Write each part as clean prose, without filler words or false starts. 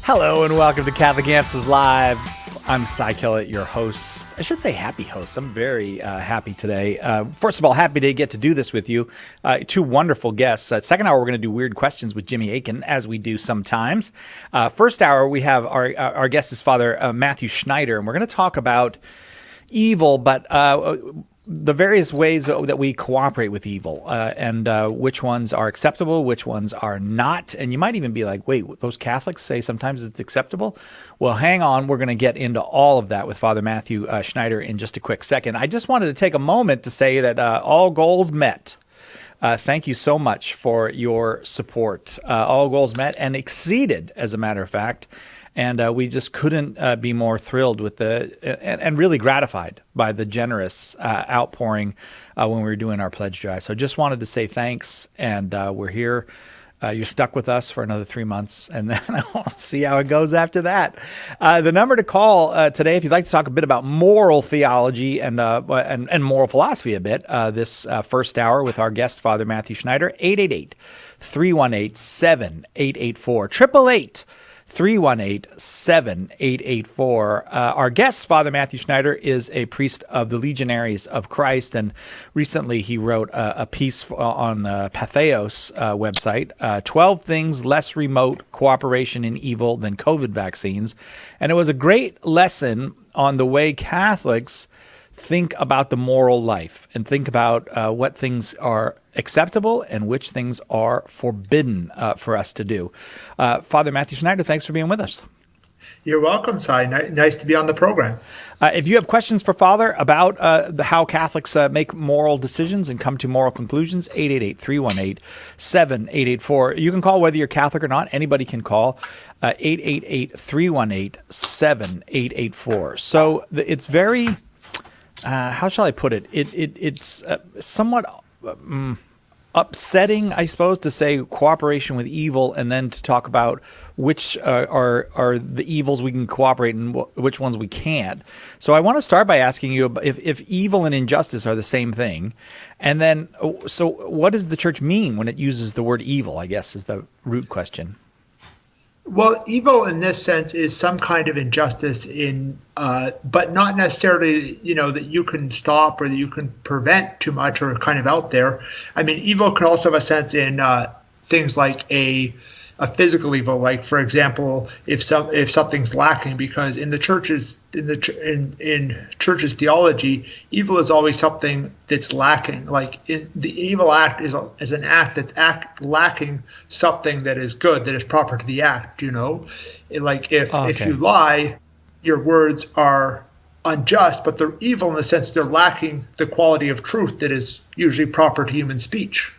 Hello and welcome to Catholic Answers Live. I'm Cy Kellett, your host. I should say happy host. I'm very happy today. First of all, happy to get to do this with you. Two wonderful guests. Second hour, we're going to do weird questions with Jimmy Akin, as we do sometimes. First hour, we have our guest is Father Matthew Schneider, and we're going to talk about evil, but the various ways that we cooperate with evil, and which ones are acceptable, which ones are not. And you might even be like, wait, those Catholics say sometimes it's acceptable? Well, hang on. We're going to get into all of that with Father Matthew Schneider in just a quick second. I just wanted to take a moment to say that all goals met. Thank you so much for your support. All goals met and exceeded, as a matter of fact. And we just couldn't be more thrilled with and really gratified by the generous outpouring when we were doing our pledge drive. So just wanted to say thanks, and we're here. You're stuck with us for another 3 months, and then I'll see how it goes after that. The number to call today, if you'd like to talk a bit about moral theology and moral philosophy a bit, this first hour with our guest, Father Matthew Schneider, 888-318-7884, 888-318-7884. Our guest, Father Matthew Schneider, is a priest of the Legionaries of Christ, and recently he wrote a piece on the Patheos website, 12 Things Less Remote Cooperation in Evil Than COVID Vaccines. And it was a great lesson on the way Catholics think about the moral life and think about what things are acceptable and which things are forbidden for us to do. Father Matthew Schneider, thanks for being with us. You're welcome, Cy. Nice to be on the program. If you have questions for Father about how Catholics make moral decisions and come to moral conclusions, 888-318-7884. You can call whether you're Catholic or not. Anybody can call. 888-318-7884. So it's very... how shall I put it? It's somewhat upsetting, I suppose, to say cooperation with evil and then to talk about which are the evils we can cooperate and which ones we can't. So I want to start by asking you if evil and injustice are the same thing. And then, so what does the church mean when it uses the word evil, I guess, is the root question. Well, evil in this sense is some kind of injustice but not necessarily, that you can stop or that you can prevent too much or kind of out there. I mean, evil can also have a sense in things like a physical evil, like, for example, if something's lacking, because in churches theology, evil is always something that's lacking. Like the evil act is an act that's lacking something that is good, that is proper to the act. Like if you lie, your words are unjust, but they're evil in the sense they're lacking the quality of truth that is usually proper to human speech.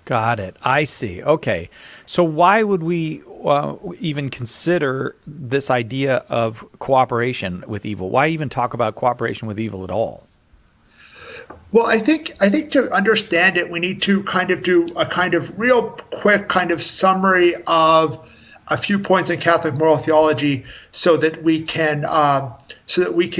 Got it. I see. Okay. So why would we even consider this idea of cooperation with evil? Why even talk about cooperation with evil at all? Well, I think to understand it, we need to kind of do a kind of real quick kind of summary of a few points in Catholic moral theology so that we can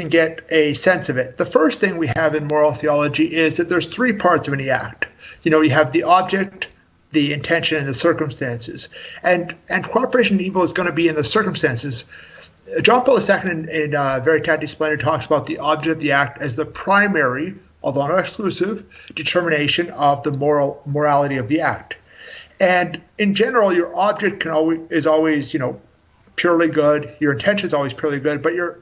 get a sense of it. The first thing we have in moral theology is that there's three parts of any act. You have the object, the intention, and the circumstances. And cooperation in evil is going to be in the circumstances. John Paul II in Veritatis Splendor talks about the object of the act as the primary, although not exclusive, determination of the morality of the act. And in general, your object is always purely good. Your intention is always purely good, but your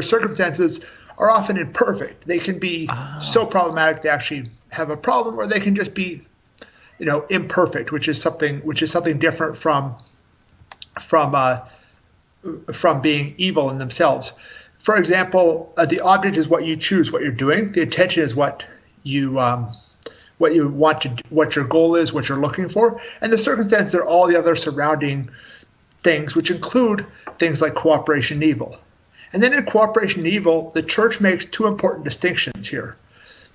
circumstances are often imperfect. They can be so problematic they actually have a problem, or they can just be, imperfect, which is something different from being evil in themselves. For example, the object is what you choose, what you're doing. The intention is what you want to, what your goal is, what you're looking for, and the circumstances are all the other surrounding things, which include things like cooperation in evil. And then in cooperation in evil, the church makes two important distinctions here.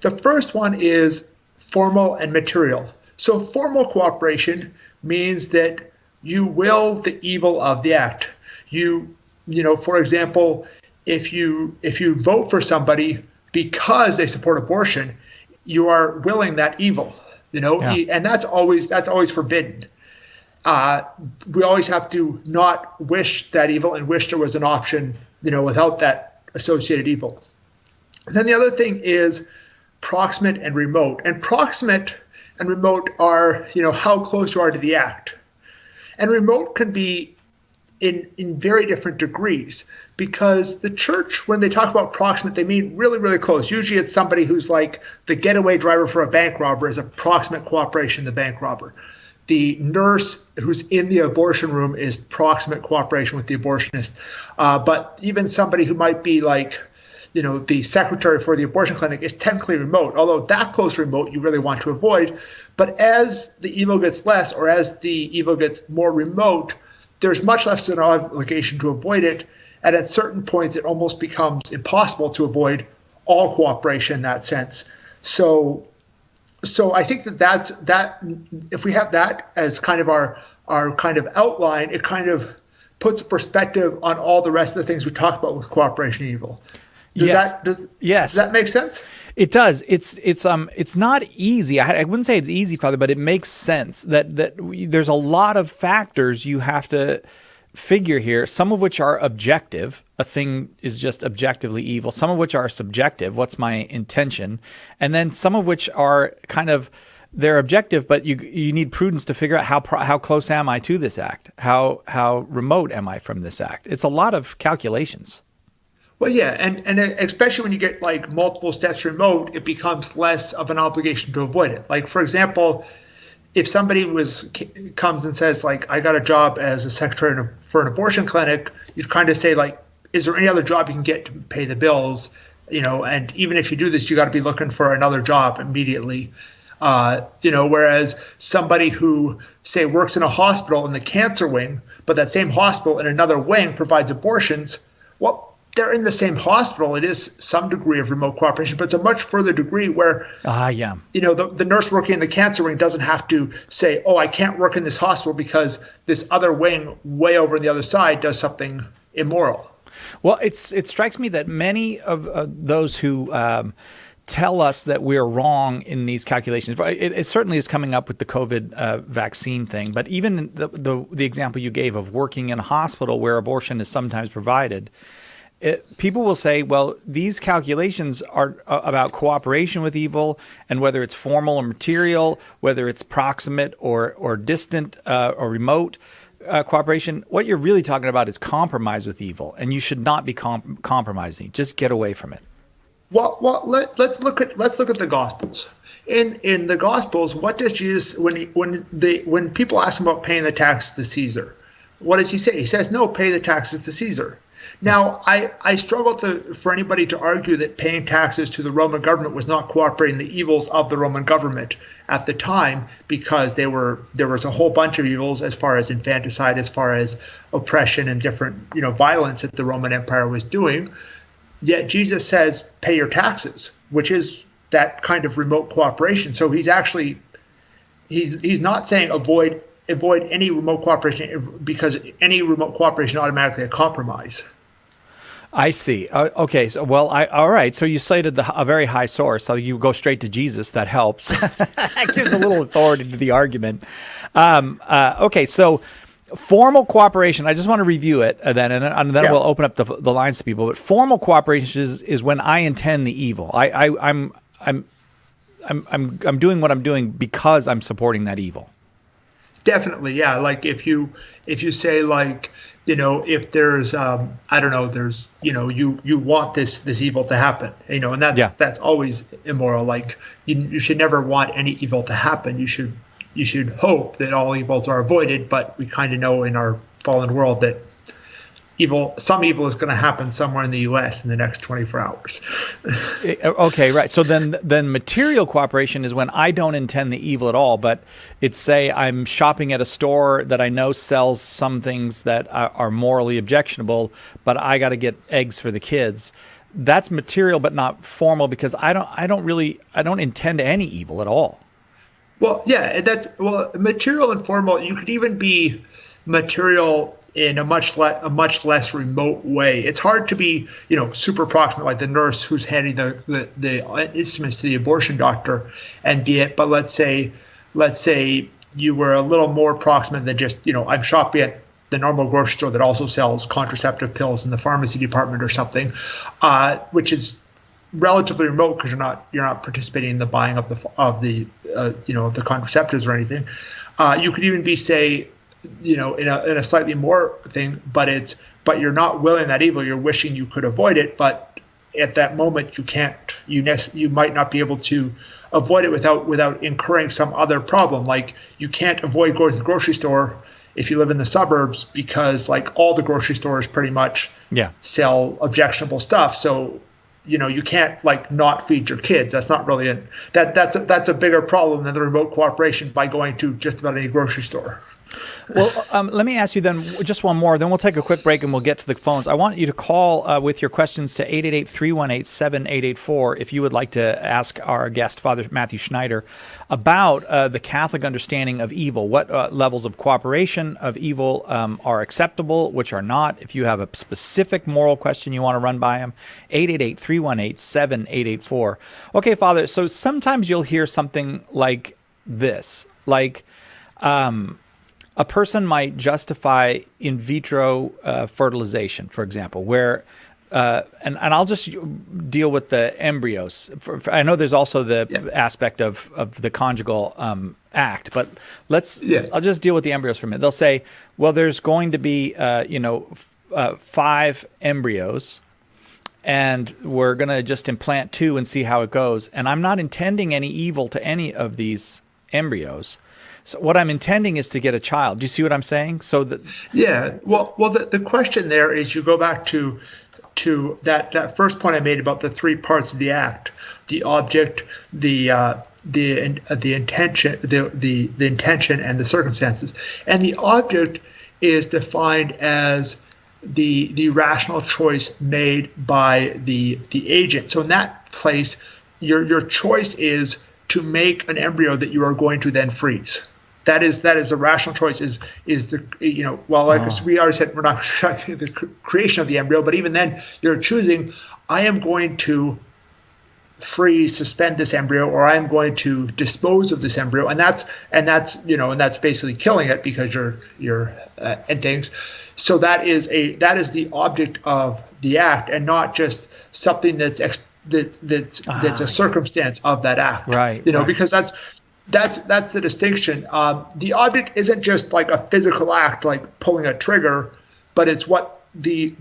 The first one is formal and material. So formal cooperation means that you will the evil of the act. For example, if you vote for somebody because they support abortion, you are willing that evil, and that's always forbidden. we always have to not wish that evil and wish there was an option, without that associated evil. And then the other thing is proximate and remote. And proximate and remote are, how close you are to the act. And remote can be in very different degrees, because the church, when they talk about proximate, they mean really, really close. Usually it's somebody who's like the getaway driver for a bank robber is a proximate cooperation to the bank robber. The nurse who's in the abortion room is proximate cooperation with the abortionist. But even somebody who might be like, the secretary for the abortion clinic is technically remote, although that close remote you really want to avoid. But as the evil gets less, or as the evil gets more remote, there's much less an obligation to avoid it. And at certain points, it almost becomes impossible to avoid all cooperation in that sense. So I think that if we have that as kind of our kind of outline, it kind of puts a perspective on all the rest of the things we talked about with cooperation and evil. Does that make sense? It does. It's not easy. I wouldn't say it's easy, Father, but it makes sense that there's a lot of factors you have to figure here, some of which are objective. A thing is just objectively evil. Some of which are subjective. What's my intention? And then some of which are kind of, they're objective, but you need prudence to figure out how close am I to this act? How remote am I from this act? It's a lot of calculations. Well, yeah, and especially when you get like multiple steps remote, it becomes less of an obligation to avoid it. Like, for example, if somebody comes and says, like, I got a job as a secretary for an abortion clinic, you'd kind of say, like, is there any other job you can get to pay the bills? And even if you do this, you got to be looking for another job immediately. Whereas somebody who, say, works in a hospital in the cancer wing, but that same hospital in another wing provides abortions, well, they're in the same hospital. It is some degree of remote cooperation, but it's a much further degree where, the nurse working in the cancer wing doesn't have to say, oh, I can't work in this hospital because this other wing way over on the other side does something immoral. Well, it strikes me that many of those who tell us that we're wrong in these calculations, it certainly is coming up with the COVID vaccine thing, but even the example you gave of working in a hospital where abortion is sometimes provided, people will say, well, these calculations are about cooperation with evil, and whether it's formal or material, whether it's proximate or distant or remote cooperation. What you're really talking about is compromise with evil, and you should not be compromising. Just get away from it. Well, let's look at the Gospels. In the Gospels, what does Jesus, when people ask him about paying the taxes to Caesar, what does he say? He says, no, pay the taxes to Caesar. Now, I struggle for anybody to argue that paying taxes to the Roman government was not cooperating the evils of the Roman government at the time, because there was a whole bunch of evils as far as infanticide, as far as oppression and different violence that the Roman Empire was doing. Yet Jesus says, pay your taxes, which is that kind of remote cooperation. So he's not saying avoid any remote cooperation, because any remote cooperation is automatically a compromise. I see. Okay. So, all right. So you cited a very high source. So you go straight to Jesus. That helps. That gives a little authority to the argument. Okay. So formal cooperation. I just want to review it then, and then we'll open up the lines to people. But formal cooperation is when I intend the evil. I'm doing what I'm doing because I'm supporting that evil. Definitely, yeah. Like if you say, like, if there's there's you want this evil to happen, and that's always immoral. Like you should never want any evil to happen. You should hope that all evils are avoided, but we kind of know in our fallen world that some evil is going to happen somewhere in the U.S. in the next 24 hours. Okay, right. So then material cooperation is when I don't intend the evil at all, but it's, say, I'm shopping at a store that I know sells some things that are morally objectionable, but I got to get eggs for the kids. That's material, but not formal, because I don't intend any evil at all. Well, yeah, material and formal. You could even be material in a much less remote way. It's hard to be, super proximate, like the nurse who's handing the instruments to the abortion doctor, and be it. But let's say you were a little more proximate than just, I'm shopping at the normal grocery store that also sells contraceptive pills in the pharmacy department or something, which is relatively remote because you're not participating in the buying of the contraceptives or anything. You could even be, say, in a slightly more thing, but you're not willing that evil. You're wishing you could avoid it, but at that moment you can't. You might not be able to avoid it without incurring some other problem. Like you can't avoid going to the grocery store if you live in the suburbs because like all the grocery stores pretty much sell objectionable stuff. So you can't like not feed your kids. That's not really that's a bigger problem than the remote cooperation by going to just about any grocery store. Well, let me ask you then just one more, then we'll take a quick break and we'll get to the phones. I want you to call with your questions to 888-318-7884 if you would like to ask our guest, Father Matthew Schneider, about the Catholic understanding of evil. What levels of cooperation of evil are acceptable, which are not. If you have a specific moral question you want to run by him, 888-318-7884. Okay, Father, so sometimes you'll hear something like this, like a person might justify in vitro fertilization, for example, where, and I'll just deal with the embryos. I know there's also the aspect of the conjugal act, but I'll just deal with the embryos for a minute. They'll say, well, there's going to be, 5 embryos, and we're going to just implant 2 and see how it goes. And I'm not intending any evil to any of these embryos. So what I'm intending is to get a child. Do you see what I'm saying? So that the question there is you go back to that first point I made about the 3 parts of the act: the object, the intention, the intention, and the circumstances. And the object is defined as the rational choice made by the agent. So in that place, your choice is to make an embryo that you are going to then freeze. That is a rational choice. Is the we already said we're not the creation of the embryo, but even then you're choosing. I am going to suspend this embryo, or I am going to dispose of this embryo, and that's basically killing it because you're and things. So that is the object of the act, and not just something that's a circumstance of that act, right? Because that's the distinction. The object isn't just like a physical act, like pulling a trigger, but it's what the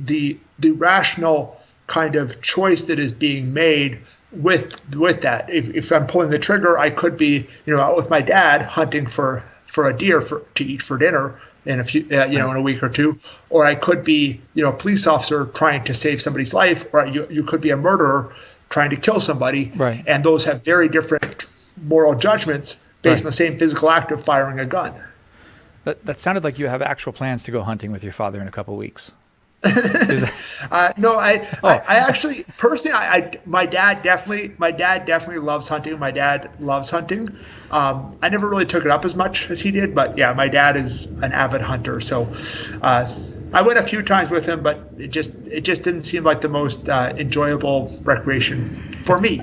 rational kind of choice that is being made with that. If I'm pulling the trigger, I could be out with my dad hunting for a deer to eat for dinner in a few in a week or two, or I could be a police officer trying to save somebody's life, or you could be a murderer trying to kill somebody, right? And those have very different moral judgments based on the same physical act of firing a gun. That sounded like you have actual plans to go hunting with your father in a couple of weeks. No, I actually personally, my dad definitely loves hunting. My dad loves hunting. I never really took it up as much as he did, but yeah, my dad is an avid hunter. So I went a few times with him, but it just didn't seem like the most enjoyable recreation for me.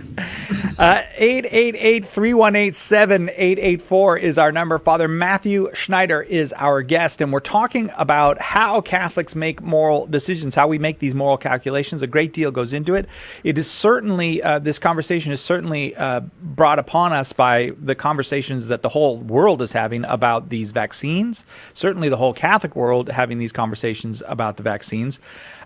888-318-7884 is our number. Father Matthew Schneider is our guest, and we're talking about how Catholics make moral decisions, how we make these moral calculations. A great deal goes into it. It is certainly, this conversation is certainly brought upon us by the conversations that the whole world is having about these vaccines, certainly the whole Catholic world having these conversations about the vaccines.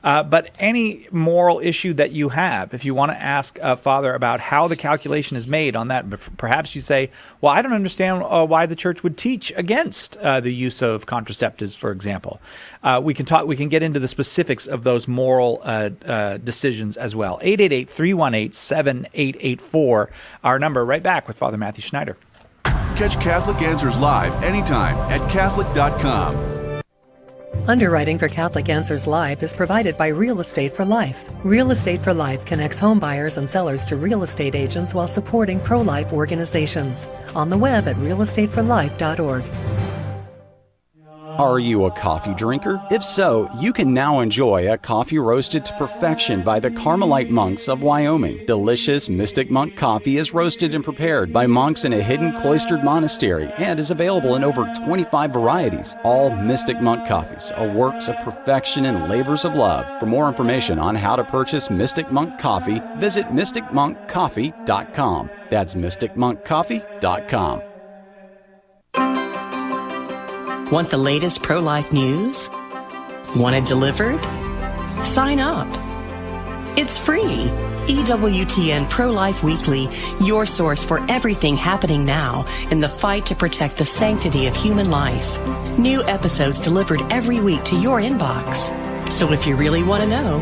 But any moral issue that you have, if you want to ask Father about how the calculation is made on that, perhaps you say, well, I don't understand why the church would teach against the use of contraceptives, for example. We can get into the specifics of those moral decisions as well. 888-318-7884, our number. Right back with Father Matthew Schneider. Catch Catholic Answers live anytime at Catholic.com. Underwriting for Catholic Answers Live is provided by Real Estate for Life. Real Estate for Life connects home buyers and sellers to real estate agents while supporting pro-life organizations. On the web at realestateforlife.org. Are you a coffee drinker? If so, you can now enjoy a coffee roasted to perfection by the Carmelite monks of Wyoming. Delicious Mystic Monk coffee is roasted and prepared by monks in a hidden cloistered monastery and is available in over 25 varieties. All Mystic Monk coffees are works of perfection and labors of love. For more information on how to purchase Mystic Monk coffee, visit mysticmonkcoffee.com. That's mysticmonkcoffee.com. Want the latest pro-life news? Want it delivered? Sign up. It's free. EWTN Pro-Life Weekly, your source for everything happening now in the fight to protect the sanctity of human life. New episodes delivered every week to your inbox. So if you really want to know,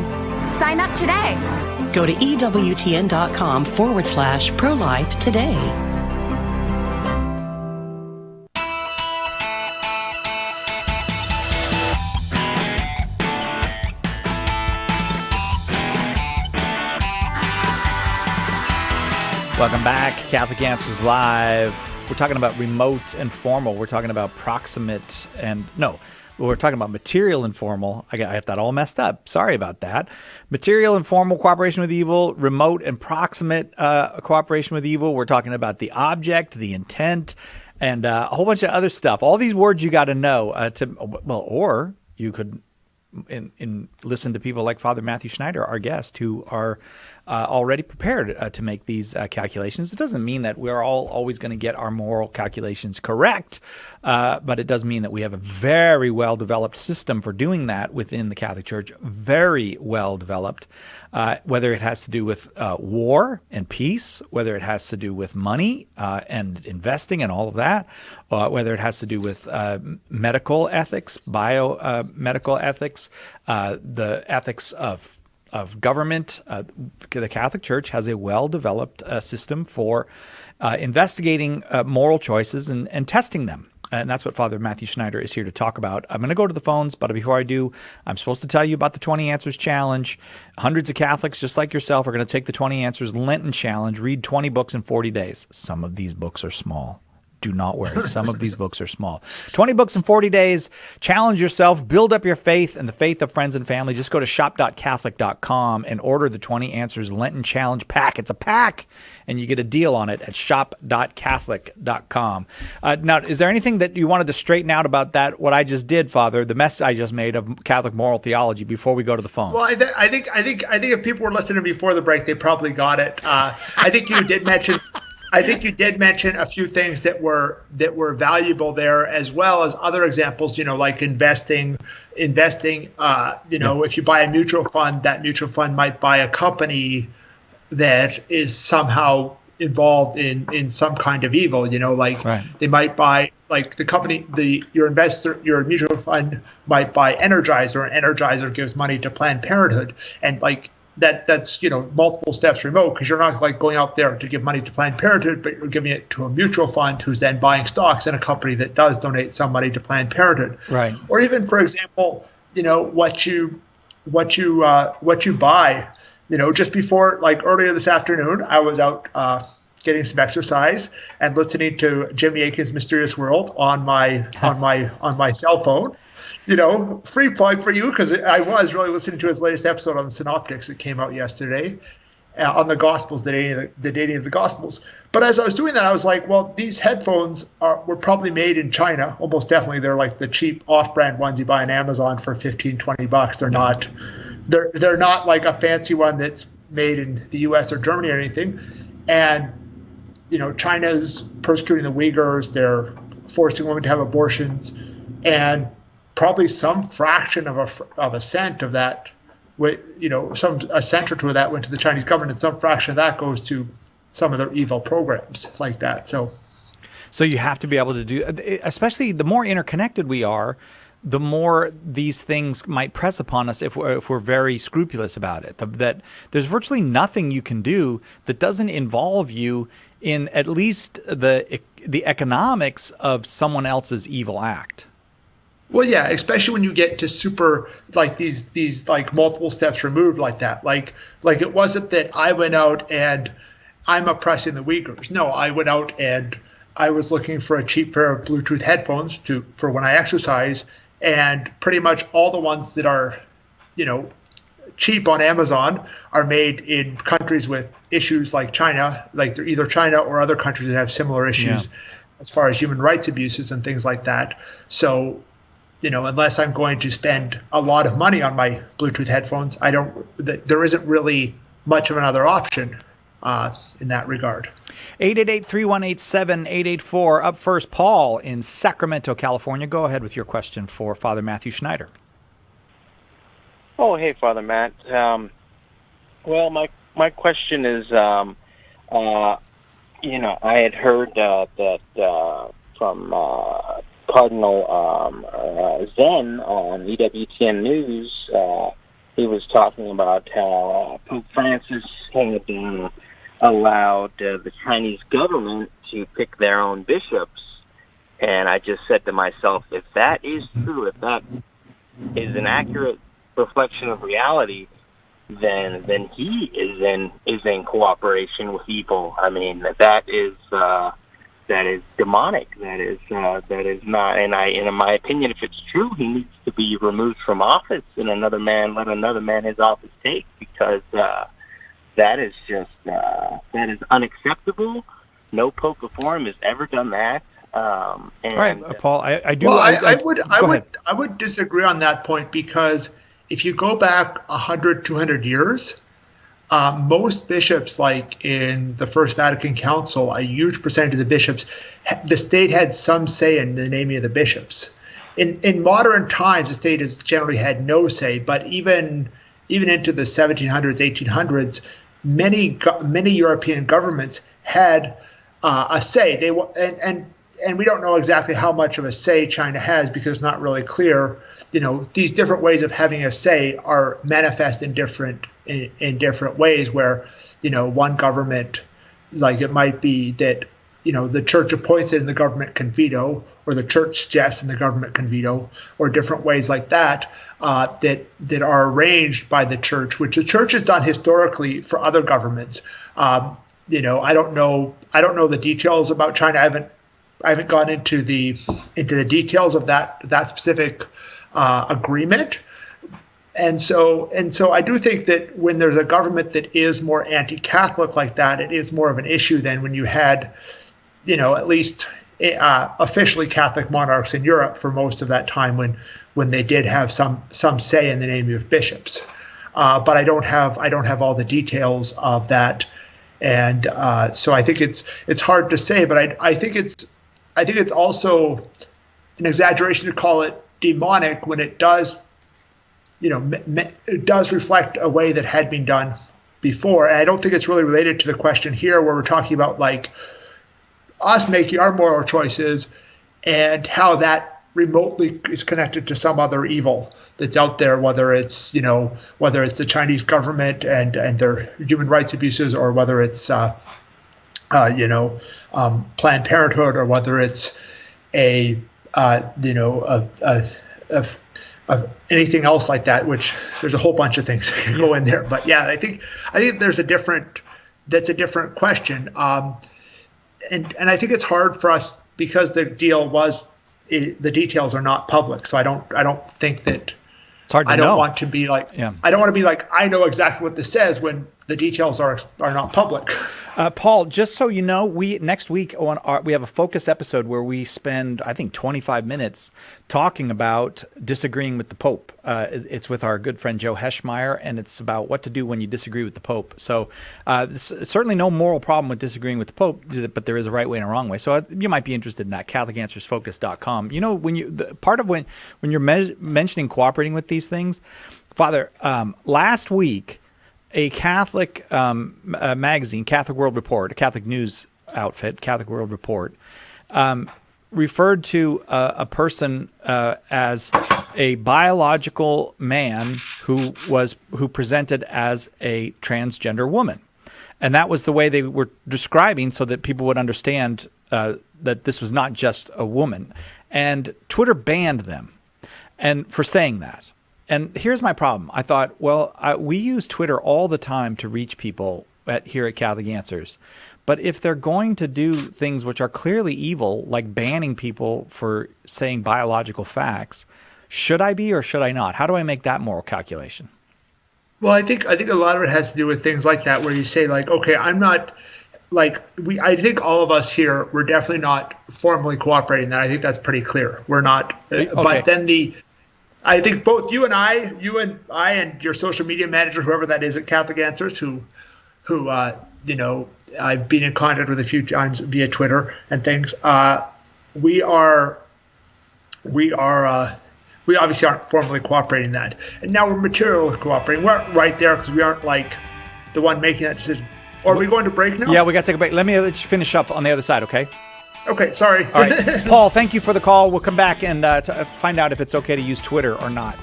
sign up today. Go to EWTN.com/pro-life today. Welcome back, Catholic Answers Live. We're talking about remote and formal. We're talking about proximate we're talking about material and formal. I got that all messed up. Sorry about that. Material and formal cooperation with evil, remote and proximate cooperation with evil. We're talking about the object, the intent, and a whole bunch of other stuff. All these words you got to know or you could listen to people like Father Matthew Schneider, our guest, who are already prepared to make these calculations. It doesn't mean that we're always going to get our moral calculations correct, but it does mean that we have a very well-developed system for doing that within the Catholic Church, very well-developed, whether it has to do with war and peace, whether it has to do with money and investing and all of that, whether it has to do with medical ethics, biomedical ethics, the ethics of government. The Catholic Church has a well-developed system for investigating moral choices and testing them. And that's what Father Matthew Schneider is here to talk about. I'm going to go to the phones, but before I do, I'm supposed to tell you about the 20 Answers Challenge. Hundreds of Catholics, just like yourself, are going to take the 20 Answers Lenten Challenge, read 20 books in 40 days. Some of these books are small. Do not worry. Some of these books are small. 20 books in 40 days. Challenge yourself. Build up your faith and the faith of friends and family. Just go to shop.catholic.com and order the 20 Answers Lenten Challenge pack. It's a pack, and you get a deal on it at shop.catholic.com. Now, is there anything that you wanted to straighten out about that, what I just did, Father, the mess I just made of Catholic moral theology before we go to the phone? Well, I think if people were listening before the break, they probably got it. I think you did mention a few things that were valuable there, as well as other examples, like investing, if you buy a mutual fund, that mutual fund might buy a company that is somehow involved in some kind of evil, right. They might buy, like the company, your mutual fund might buy Energizer, and Energizer gives money to Planned Parenthood. And that's multiple steps remote, because you're not going out there to give money to Planned Parenthood, but you're giving it to a mutual fund who's then buying stocks in a company that does donate some money to Planned Parenthood. Right. Or even, for example, what you buy. Just before, earlier this afternoon, I was out getting some exercise and listening to Jimmy Akin's Mysterious World on my cell phone. Free plug for you, because I was really listening to his latest episode on the Synoptics that came out yesterday on the Gospels, the dating of the Gospels. But as I was doing that, I was like, well, these headphones were probably made in China. Almost definitely. They're like the cheap off-brand ones you buy on Amazon for $15-20. They're not like a fancy one that's made in the US or Germany or anything. And, China's persecuting the Uyghurs. They're forcing women to have abortions. And probably some fraction of a cent of that, a cent or two of that went to the Chinese government, and some fraction of that goes to some of their evil programs like that. So you have to be able to do, especially the more interconnected we are, the more these things might press upon us if we're very scrupulous about it. That there's virtually nothing you can do that doesn't involve you in at least the economics of someone else's evil act. Well, yeah, especially when you get to super, these multiple steps removed like that. Like it wasn't that I went out and I'm oppressing the Uyghurs. No, I went out and I was looking for a cheap pair of Bluetooth headphones for when I exercise, and pretty much all the ones that are, cheap on Amazon are made in countries with issues like China, like they're either China or other countries that have similar issues as far as human rights abuses and things like that. So, unless I'm going to spend a lot of money on my Bluetooth headphones, there isn't really much of another option in that regard. 888-318-7884. Up first, Paul in Sacramento, California. Go ahead with your question for Father Matthew Schneider. Oh, hey, Father Matt. Well, my question is, I had heard that from Cardinal Zen on EWTN News. He was talking about how Pope Francis had allowed the Chinese government to pick their own bishops. And I just said to myself, if that is true, if that is an accurate reflection of reality, then he is in cooperation with evil. I mean, that is demonic. That is not. And in my opinion, if it's true, he needs to be removed from office, and let another man his office take, because that is unacceptable. No pope before him has ever done that. All right, Paul. I do. Well, I would disagree on that point, because if you go back 100, 200 years, most bishops, like in the First Vatican Council, a huge percentage of the bishops, the state had some say in the naming of the bishops. In modern times, the state has generally had no say, but even into the 1700s, 1800s, many European governments had a say. And we don't know exactly how much of a say China has, because it's not really clear. These different ways of having a say are manifest in different ways, where, one government, like it might be that, the church appoints it and the government can veto, or the church suggests and the government can veto, or different ways like that, that are arranged by the church, which the church has done historically for other governments. I don't know the details about China. I haven't gone into the details of that specific agreement, and so I do think that when there's a government that is more anti-Catholic like that, it is more of an issue than when you had, at least officially Catholic monarchs in Europe for most of that time, when they did have some say in the naming of bishops. But I don't have all the details of that, and so I think it's hard to say. But I think it's also an exaggeration to call it demonic when it does, it does reflect a way that had been done before. And I don't think it's really related to the question here, where we're talking about like us making our moral choices and how that remotely is connected to some other evil that's out there, whether it's the Chinese government and their human rights abuses, or whether it's Planned Parenthood, or whether it's anything else like that, which there's a whole bunch of things that can go in there. But yeah, I think that's a different question. And I think it's hard for us, because the details are not public. So I don't think that it's hard to I don't know. want to be like, I don't want to be like, I know exactly what this says, when the details are not public. Paul, just so you know, next week we have a focus episode where we spend, I think, 25 minutes talking about disagreeing with the Pope. It's with our good friend Joe Heschmeyer, and it's about what to do when you disagree with the Pope. So certainly no moral problem with disagreeing with the Pope, but there is a right way and a wrong way. So you might be interested in that, CatholicAnswersFocus.com. When you're mentioning cooperating with these things, Father, last week, a Catholic magazine, Catholic World Report, a Catholic news outfit, Catholic World Report, referred to a person as a biological man who presented as a transgender woman. And that was the way they were describing, so that people would understand that this was not just a woman. And Twitter banned them for saying that. And here's my problem. I thought, we use Twitter all the time to reach people here at Catholic Answers. But if they're going to do things which are clearly evil, like banning people for saying biological facts, Should I be or should I not? How do I make that moral calculation? Well, I think a lot of it has to do with things like that, where you say like, okay, I'm not like I think all of us here, we're definitely not formally cooperating. That I think that's pretty clear. We're not. Okay. But then I think both you and I, and your social media manager, whoever that is at Catholic Answers, who I've been in contact with a few times via Twitter and things. We obviously aren't formally cooperating that, and now we're materially cooperating. We aren't right there because we aren't like the one making that decision. Or are we going to break now? Yeah, we got to take a break. Let you finish up on the other side, okay? Okay, sorry. All right, Paul, thank you for the call. We'll come back and to find out if it's okay to use Twitter or not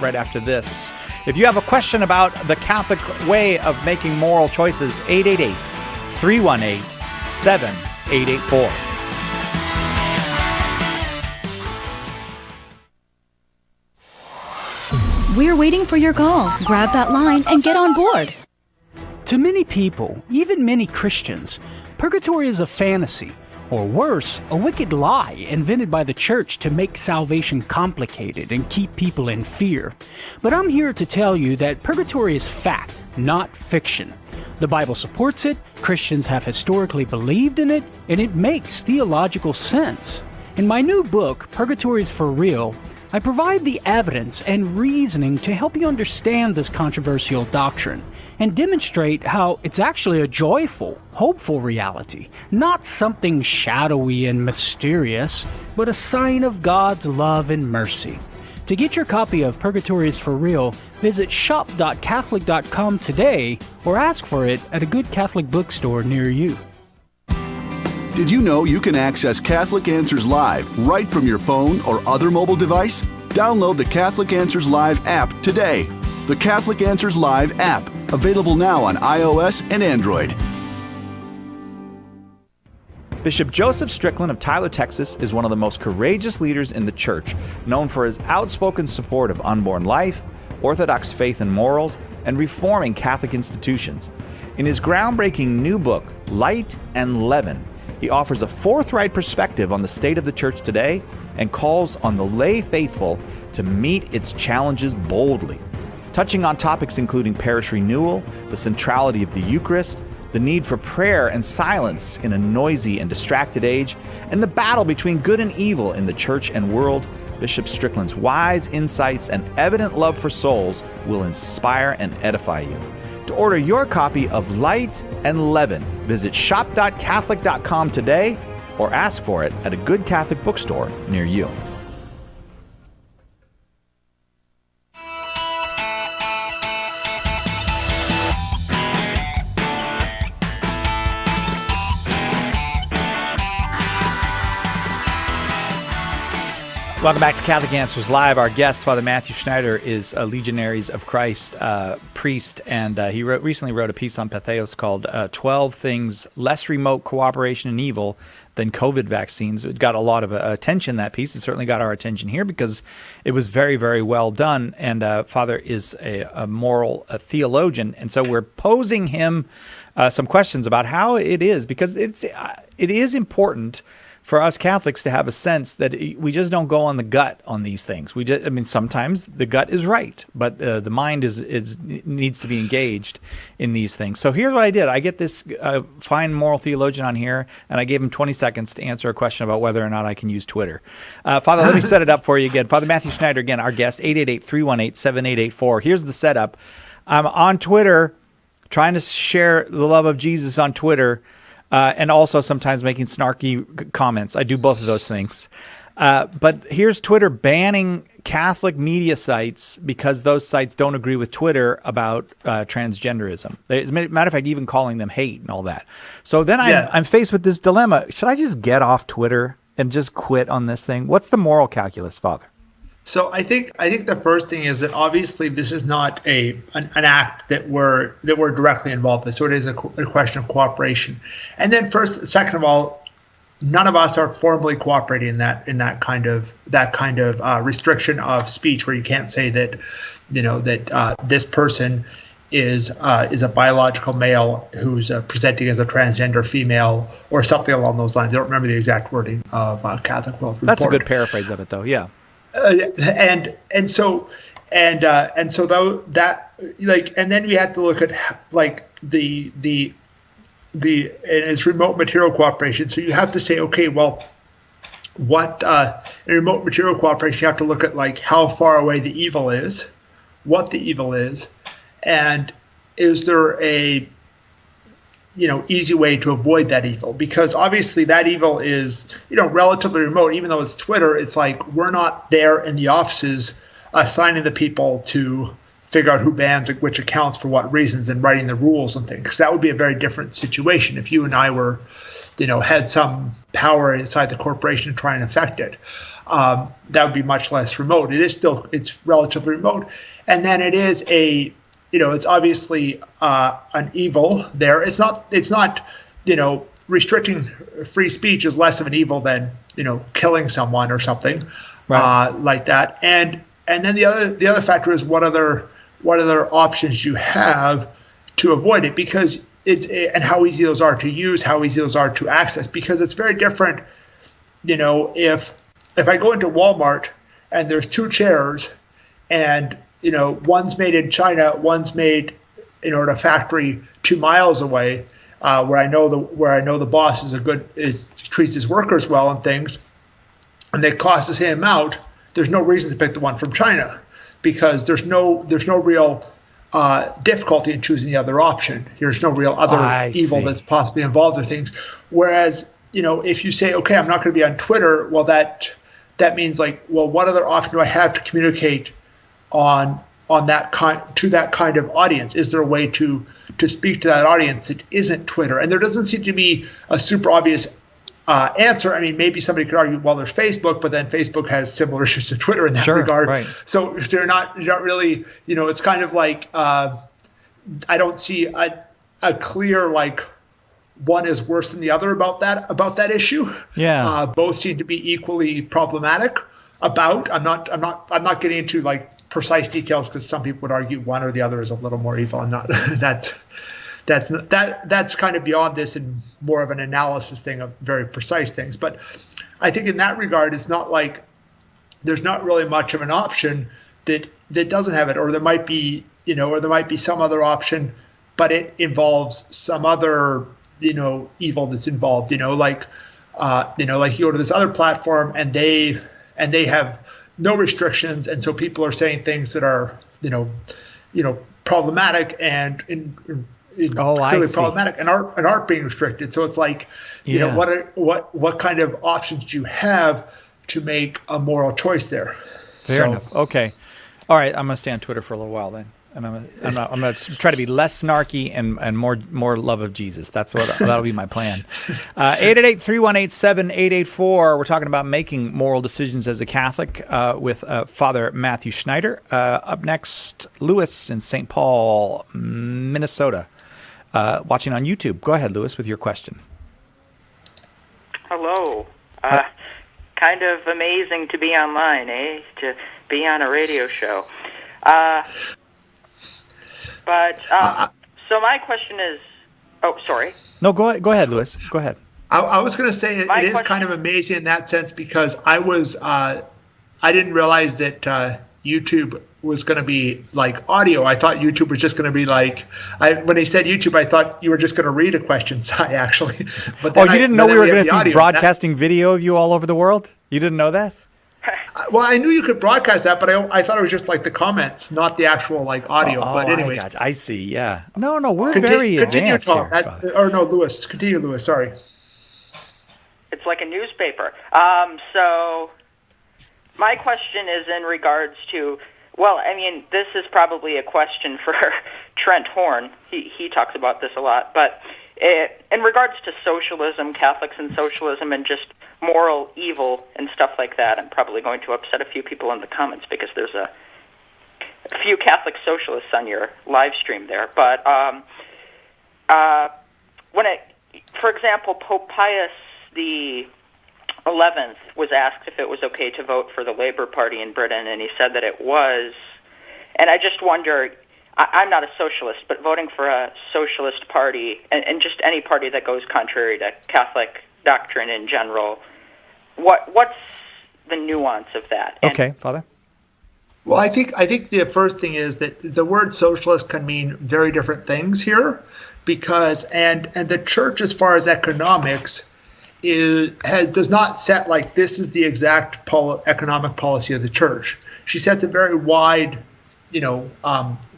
right after this. If you have a question about the Catholic way of making moral choices, 888-318-7884. We're waiting for your call. Grab that line and get on board. To many people, even many Christians, purgatory is a fantasy, or worse, a wicked lie invented by the church to make salvation complicated and keep people in fear. But I'm here to tell you that purgatory is fact, not fiction. The Bible supports it, Christians have historically believed in it, and it makes theological sense. In my new book, Purgatory is for Real, I provide the evidence and reasoning to help you understand this controversial doctrine and demonstrate how it's actually a joyful, hopeful reality, not something shadowy and mysterious, but a sign of God's love and mercy. To get your copy of Purgatory is for Real, visit shop.catholic.com today or ask for it at a good Catholic bookstore near you. Did you know you can access Catholic Answers Live right from your phone or other mobile device? Download the Catholic Answers Live app today. The Catholic Answers Live app, available now on iOS and Android. Bishop Joseph Strickland of Tyler, Texas, is one of the most courageous leaders in the church, known for his outspoken support of unborn life, Orthodox faith and morals, and reforming Catholic institutions. In his groundbreaking new book, Light and Leaven, he offers a forthright perspective on the state of the church today and calls on the lay faithful to meet its challenges boldly, touching on topics including parish renewal, the centrality of the Eucharist, the need for prayer and silence in a noisy and distracted age, and the battle between good and evil in the church and world. Bishop Strickland's wise insights and evident love for souls will inspire and edify you. To order your copy of Light and Leaven, visit shop.catholic.com today or ask for it at a good Catholic bookstore near you. Welcome back to Catholic Answers Live. Our guest, Father Matthew Schneider, is a Legionaries of Christ priest, and he recently wrote a piece on Patheos called 12 Things Less Remote Cooperation in Evil Than COVID Vaccines. It got a lot of attention, that piece. It certainly got our attention here because it was very, very well done, and Father is a moral theologian, and so we're posing him some questions about how it is, because it is important for us Catholics to have a sense that we just don't go on the gut on these things. Sometimes the gut is right, but the mind needs to be engaged in these things. So here's what I did. I get this fine moral theologian on here, and I gave him 20 seconds to answer a question about whether or not I can use Twitter. Father, let me set it up for you again. Father Matthew Schneider, again, our guest, 888-318-7884. Here's the setup. I'm on Twitter, trying to share the love of Jesus on Twitter, and also sometimes making snarky comments. I do both of those things. But here's Twitter banning Catholic media sites because those sites don't agree with Twitter about transgenderism. As a matter of fact, even calling them hate and all that. So then I'm faced with this dilemma. Should I just get off Twitter and just quit on this thing? What's the moral calculus, Father? So I think the first thing is that obviously this is not an act that we're directly involved in. So it is a question of cooperation. And then second of all, none of us are formally cooperating in that kind of restriction of speech where you can't say that this person is a biological male who's presenting as a transgender female or something along those lines. I don't remember the exact wording of Catholic World Report. That's a good paraphrase of it, though. Yeah. and so though that like, and then we have to look at like the and it's remote material cooperation. So you have to say, okay, well, what in remote material cooperation, you have to look at like how far away the evil is, what the evil is, and is there a easy way to avoid that evil? Because obviously that evil is, relatively remote. Even though it's Twitter, it's like we're not there in the offices assigning the people to figure out who bans which accounts for what reasons and writing the rules and things. Because that would be a very different situation if you and I were, had some power inside the corporation to try and affect it. That would be much less remote. It's relatively remote. And then it is it's obviously an evil there. It's not, restricting free speech is less of an evil than, killing someone or something like that. And then the other factor is what other options you have to avoid it, because and how easy those are to use, how easy those are to access, because it's very different. If I go into Walmart and there's two chairs and one's made in China, one's made in a factory 2 miles away, where I know the boss treats his workers well and things, and they cost the same amount. There's no reason to pick the one from China, because there's no real difficulty in choosing the other option. There's no real other evil that's possibly involved with things. Whereas if you say, okay, I'm not going to be on Twitter, well, that means like, well, what other option do I have to communicate on that kind of audience? Is there a way to speak to that audience that isn't Twitter? And there doesn't seem to be a super obvious answer. I mean, maybe somebody could argue, well, there's Facebook, but then Facebook has similar issues to Twitter in that regard. Right. So you're not really, it's kind of like I don't see a clear like one is worse than the other about that issue. Yeah. Both seem to be equally problematic. I'm not getting into like precise details, because some people would argue one or the other is a little more evil. I'm not. That's kind of beyond this and more of an analysis thing of very precise things. But I think in that regard, it's not like there's not really much of an option that doesn't have it, or there might be some other option, but it involves some other evil that's involved. Like you go to this other platform and they have no restrictions, and so people are saying things that are problematic and clearly problematic and aren't being restricted. So it's like what kind of options do you have to make a moral choice there? Fair enough. Okay, all right. I'm gonna stay on Twitter for a little while then. And I'm gonna try to be less snarky and more love of Jesus. That'll be my plan. 888-318-7884. We're talking about making moral decisions as a Catholic with Father Matthew Schneider. Up next, Lewis in St. Paul, Minnesota, watching on YouTube. Go ahead, Lewis, with your question. Hello. Kind of amazing to be online, eh? To be on a radio show. But so my question is, sorry. No, go ahead, Lewis. Go ahead. I was going to say it is kind of amazing in that sense, because I didn't realize that YouTube was going to be like audio. I thought YouTube was just going to be like, when they said YouTube, I thought you were just going to read a question, actually. But you didn't know we were going to be broadcasting video of you all over the world? You didn't know that? Well, I knew you could broadcast that, but I thought it was just like the comments, not the actual like audio. But anyways, I see. Yeah. No, we're very advanced here. Lewis. Continue, Lewis. Sorry. It's like a newspaper. So my question is in regards to, well, I mean, this is probably a question for Trent Horn. He talks about this a lot, but in regards to socialism, Catholics and socialism, and just moral evil and stuff like that, I'm probably going to upset a few people in the comments because there's a few Catholic socialists on your live stream there. But for example, Pope Pius the 11th was asked if it was okay to vote for the Labour Party in Britain, and he said that it was. And I just wonder, I'm not a socialist, but voting for a socialist party, and just any party that goes contrary to Catholic doctrine in general, what's the nuance of that. Okay, Father. Well, I think the first thing is that the word socialist can mean very different things here, because and the church, as far as economics, does not set like this is the exact economic policy of the church. She sets a very wide,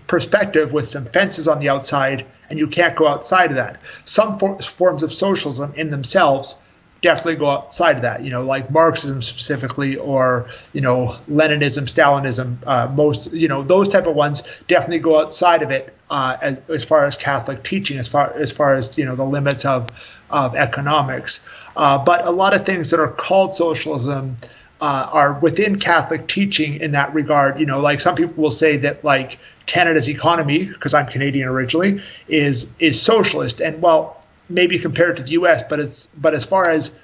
perspective with some fences on the outside, and you can't go outside of that. Some forms of socialism in themselves definitely go outside of that, like Marxism specifically, or, Leninism, Stalinism, those type of ones definitely go outside of it as far as Catholic teaching, as far as, the limits of economics. But a lot of things that are called socialism are within Catholic teaching in that regard. Like some people will say that like Canada's economy, because I'm Canadian originally, is socialist. And well, maybe compared to the U.S., but as far as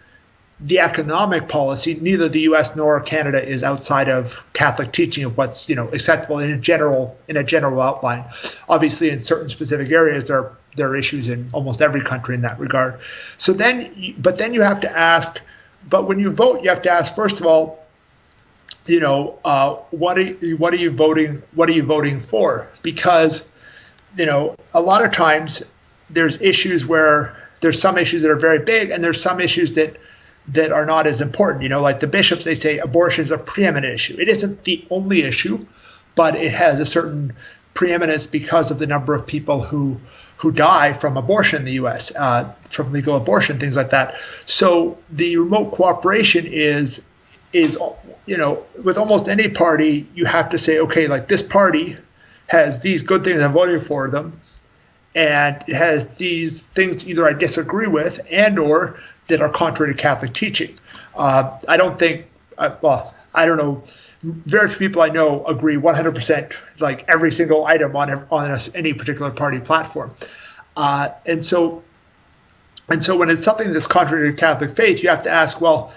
the economic policy, neither the U.S. nor Canada is outside of Catholic teaching of what's acceptable in a general outline. Obviously, in certain specific areas, there are issues in almost every country in that regard. So then you have to ask. But when you vote, you have to ask first of all, what are you voting? What are you voting for? Because a lot of times there's issues where there's some issues that are very big, and there's some issues that are not as important. Like the bishops, they say abortion is a preeminent issue. It isn't the only issue, but it has a certain preeminence because of the number of people who die from abortion in the U.S., from legal abortion, things like that. So the remote cooperation is with almost any party, you have to say, okay, like this party has these good things, I'm voting for them, and it has these things either I disagree with and or that are contrary to Catholic teaching. I don't know. Very few people I know agree 100%, like every single item on any particular party platform. And so when it's something that's contrary to Catholic faith, you have to ask, well,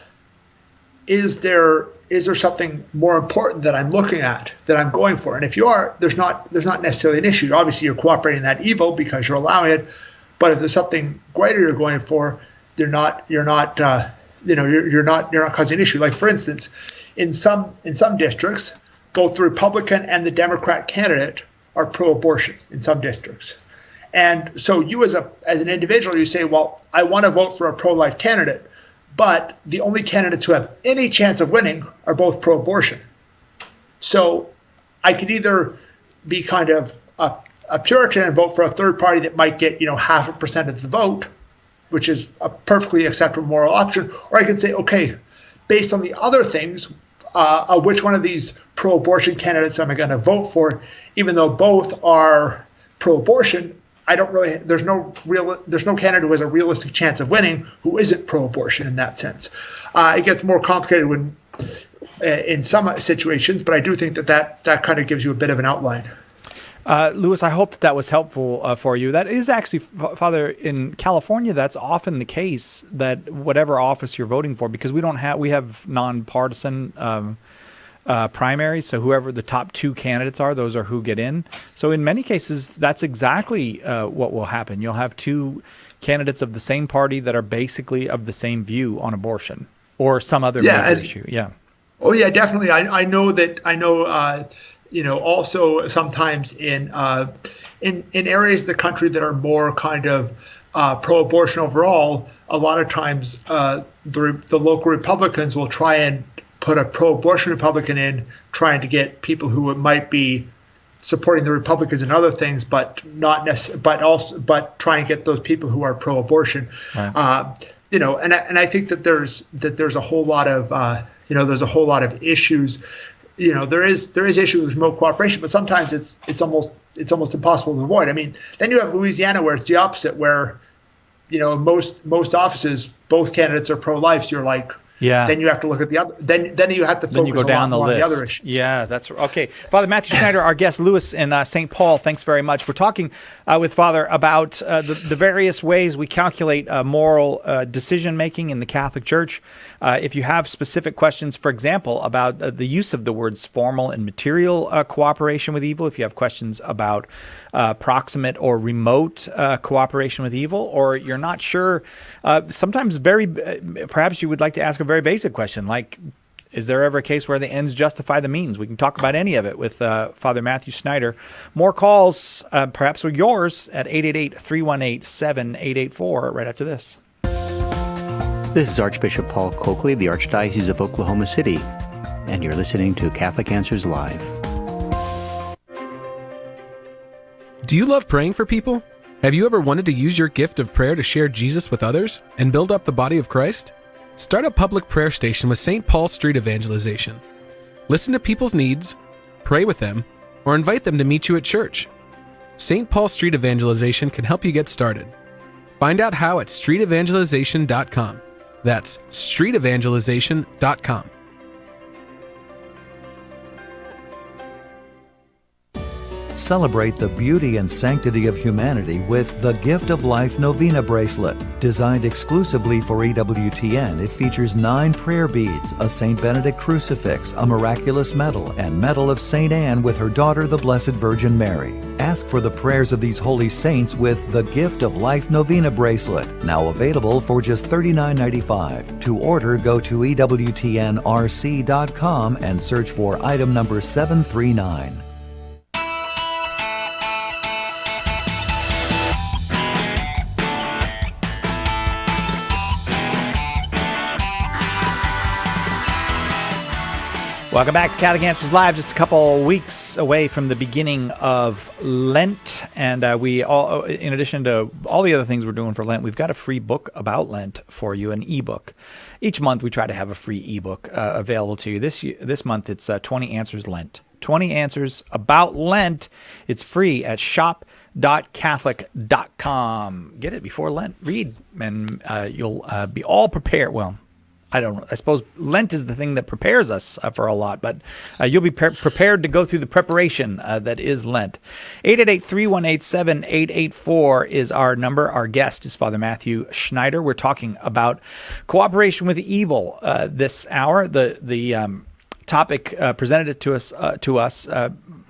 is there something more important that I'm looking at, that I'm going for? And if you are, there's not necessarily an issue. Obviously, you're cooperating in that evil because you're allowing it. But if there's something greater you're going for, you're not causing an issue. Like for instance, in some districts, both the Republican and the Democrat candidate are pro-abortion in some districts. And so you as an individual, you say, well, I want to vote for a pro-life candidate, but the only candidates who have any chance of winning are both pro-abortion. So I could either be kind of a Puritan and vote for a third party that might get 0.5% of the vote, which is a perfectly acceptable moral option, or I could say, okay, based on the other things, which one of these pro-abortion candidates am I going to vote for? Even though both are pro-abortion, there's no candidate who has a realistic chance of winning who isn't pro-abortion in that sense. It gets more complicated in some situations, but I do think that kind of gives you a bit of an outline. Louis, I hope that was helpful for you. That is actually, Father, in California, that's often the case, that whatever office you're voting for, because we have nonpartisan primaries, so whoever the top two candidates are, those are who get in. So in many cases, that's exactly what will happen. You'll have two candidates of the same party that are basically of the same view on abortion or some other major issue. Yeah. Oh yeah, definitely. I know that. Also sometimes in areas of the country that are more kind of pro-abortion overall, a lot of times the local Republicans will try and put a pro-abortion Republican in, trying to get people who might be supporting the Republicans and other things, but but try and get those people who are pro-abortion. Right. And I think that there's a whole lot of issues. There is issues with remote cooperation, but sometimes it's almost impossible to avoid. I mean, then you have Louisiana where it's the opposite, where most offices, both candidates are pro-life. So you're like, yeah. Then you have to look at the other. Then you have to focus go down on the other issues. Yeah, that's okay. Father Matthew Schneider, our guest, Louis in St. Paul. Thanks very much. We're talking with Father about the various ways we calculate moral decision making in the Catholic Church. If you have specific questions, for example, about the use of the words formal and material cooperation with evil, if you have questions about proximate or remote cooperation with evil, or you're not sure, sometimes perhaps you would like to ask a very basic question, like, is there ever a case where the ends justify the means? We can talk about any of it with Father Matthew Schneider. More calls, perhaps with yours, at 888-318-7884 right after this. This is Archbishop Paul Coakley, the Archdiocese of Oklahoma City, and you're listening to Catholic Answers Live. Do you love praying for people? Have you ever wanted to use your gift of prayer to share Jesus with others and build up the body of Christ? Start a public prayer station with St. Paul Street Evangelization. Listen to people's needs, pray with them, or invite them to meet you at church. St. Paul Street Evangelization can help you get started. Find out how at streetevangelization.com. That's streetevangelization.com. Celebrate the beauty and sanctity of humanity with the Gift of Life Novena Bracelet. Designed exclusively for EWTN, it features 9 prayer beads, a St. Benedict crucifix, a miraculous medal, and medal of St. Anne with her daughter, the Blessed Virgin Mary. Ask for the prayers of these holy saints with the Gift of Life Novena Bracelet, now available for just $39.95. To order, go to EWTNRC.com and search for item number 739. Welcome back to Catholic Answers Live. Just a couple weeks away from the beginning of Lent, and we all, in addition to all the other things we're doing for Lent, we've got a free book about Lent for you, an ebook. Each month we try to have a free ebook available to you. This month it's 20 Answers Lent. 20 Answers about Lent. It's free at shop.catholic.com. Get it before Lent. Read, and you'll be all prepared. Well, I don't know. I suppose Lent is the thing that prepares us for a lot, but you'll be prepared to go through the preparation that is Lent. 888-318-7884 is our number. Our guest is Father Matthew Schneider. We're talking about cooperation with evil this hour. The topic presented it to us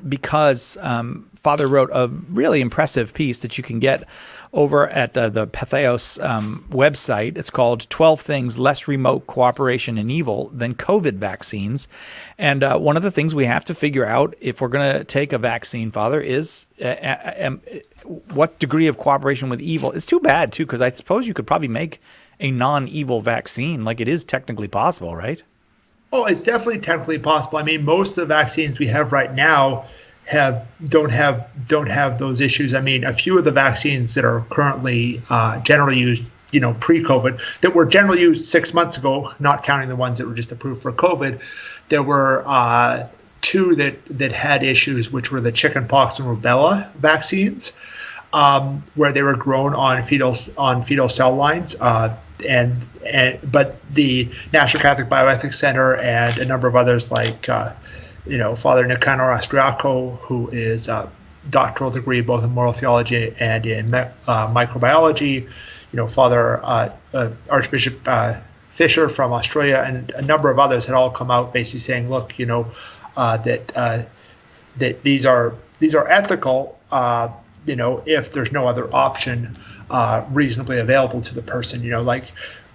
because Father wrote a really impressive piece that you can get over at the Patheos website. It's called 12 Things Less Remote Cooperation in Evil Than COVID Vaccines. And one of the things we have to figure out if we're going to take a vaccine, Father, is what degree of cooperation with evil. It's too bad, too, because I suppose you could probably make a non-evil vaccine. Like, it is technically possible, right? Oh, it's definitely technically possible. I mean, most of the vaccines we have right now don't have those issues. I mean, a few of the vaccines that are currently generally used, pre-COVID, that were generally used 6 months ago, not counting the ones that were just approved for COVID, there were 2 that had issues, which were the chickenpox and rubella vaccines, where they were grown on fetal cell lines, but the National Catholic Bioethics Center and a number of others like Father Nicanor Austriaco, who is a doctoral degree both in moral theology and in microbiology, Father Archbishop Fisher from Australia, and a number of others had all come out basically saying, look, that these are ethical, if there's no other option reasonably available to the person.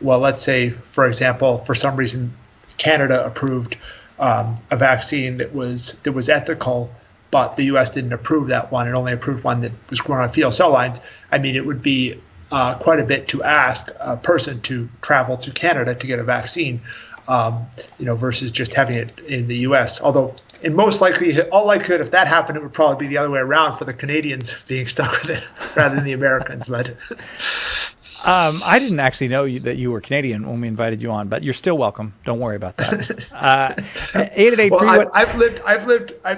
Let's say, for example, for some reason Canada approved a vaccine that was ethical, but the U.S. didn't approve that one and only approved one that was grown on fetal cell lines. I mean, it would be quite a bit to ask a person to travel to Canada to get a vaccine, versus just having it in the U.S. Although, in all likelihood, if that happened, it would probably be the other way around for the Canadians being stuck with it rather than the Americans. But I didn't actually know that you were Canadian when we invited you on, but you're still welcome. Don't worry about that. 888. Well, I've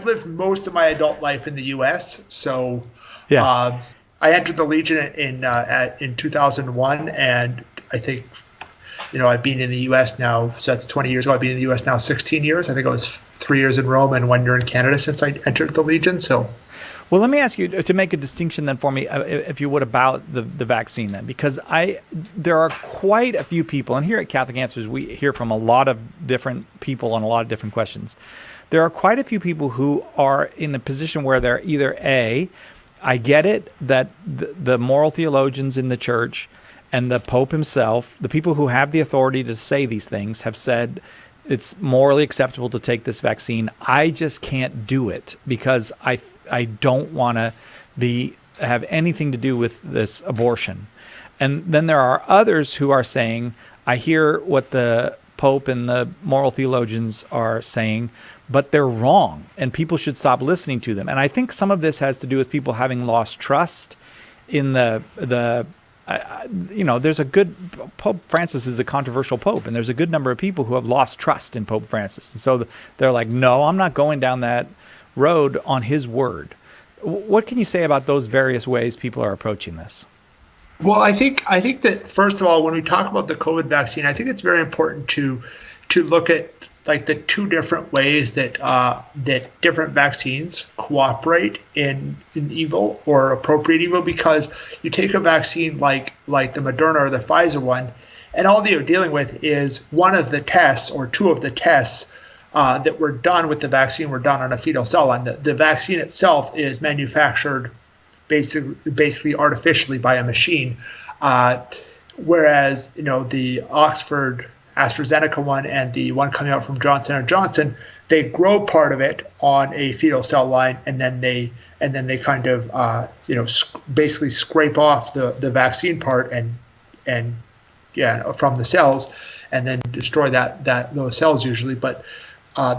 lived most of my adult life in the U.S. So, yeah. I entered the Legion in 2001, and I think, I've been in the U.S. now. So that's 20 years ago. I've been in the U.S. now 16 years. I think it was 3 years in Rome and 1 year in Canada since I entered the Legion. So. Well, let me ask you to make a distinction then for me, if you would, about the vaccine then, because there are quite a few people, and here at Catholic Answers, we hear from a lot of different people on a lot of different questions. There are quite a few people who are in a position where they're either I get it that the moral theologians in the church and the Pope himself, the people who have the authority to say these things, have said it's morally acceptable to take this vaccine. I just can't do it because I don't want to have anything to do with this abortion. And then there are others who are saying, I hear what the Pope and the moral theologians are saying, but they're wrong, and people should stop listening to them. And I think some of this has to do with people having lost trust in there's a good, Pope Francis is a controversial pope, and there's a good number of people who have lost trust in Pope Francis. And so they're like, no, I'm not going down that road on his word. What can you say about those various ways people are approaching this? Well, I think that, first of all, when we talk about the COVID vaccine, I think it's very important to look at like the two different ways that different vaccines cooperate in evil or appropriate evil. Because you take a vaccine like the Moderna or the Pfizer one, and all that you're dealing with is one of the tests or two of the tests that were done with the vaccine were done on a fetal cell line. The vaccine itself is manufactured basically artificially by a machine, whereas the Oxford AstraZeneca one and the one coming out from Johnson & Johnson, they grow part of it on a fetal cell line, and then they kind of basically scrape off the vaccine part and from the cells, and then destroy those cells usually. But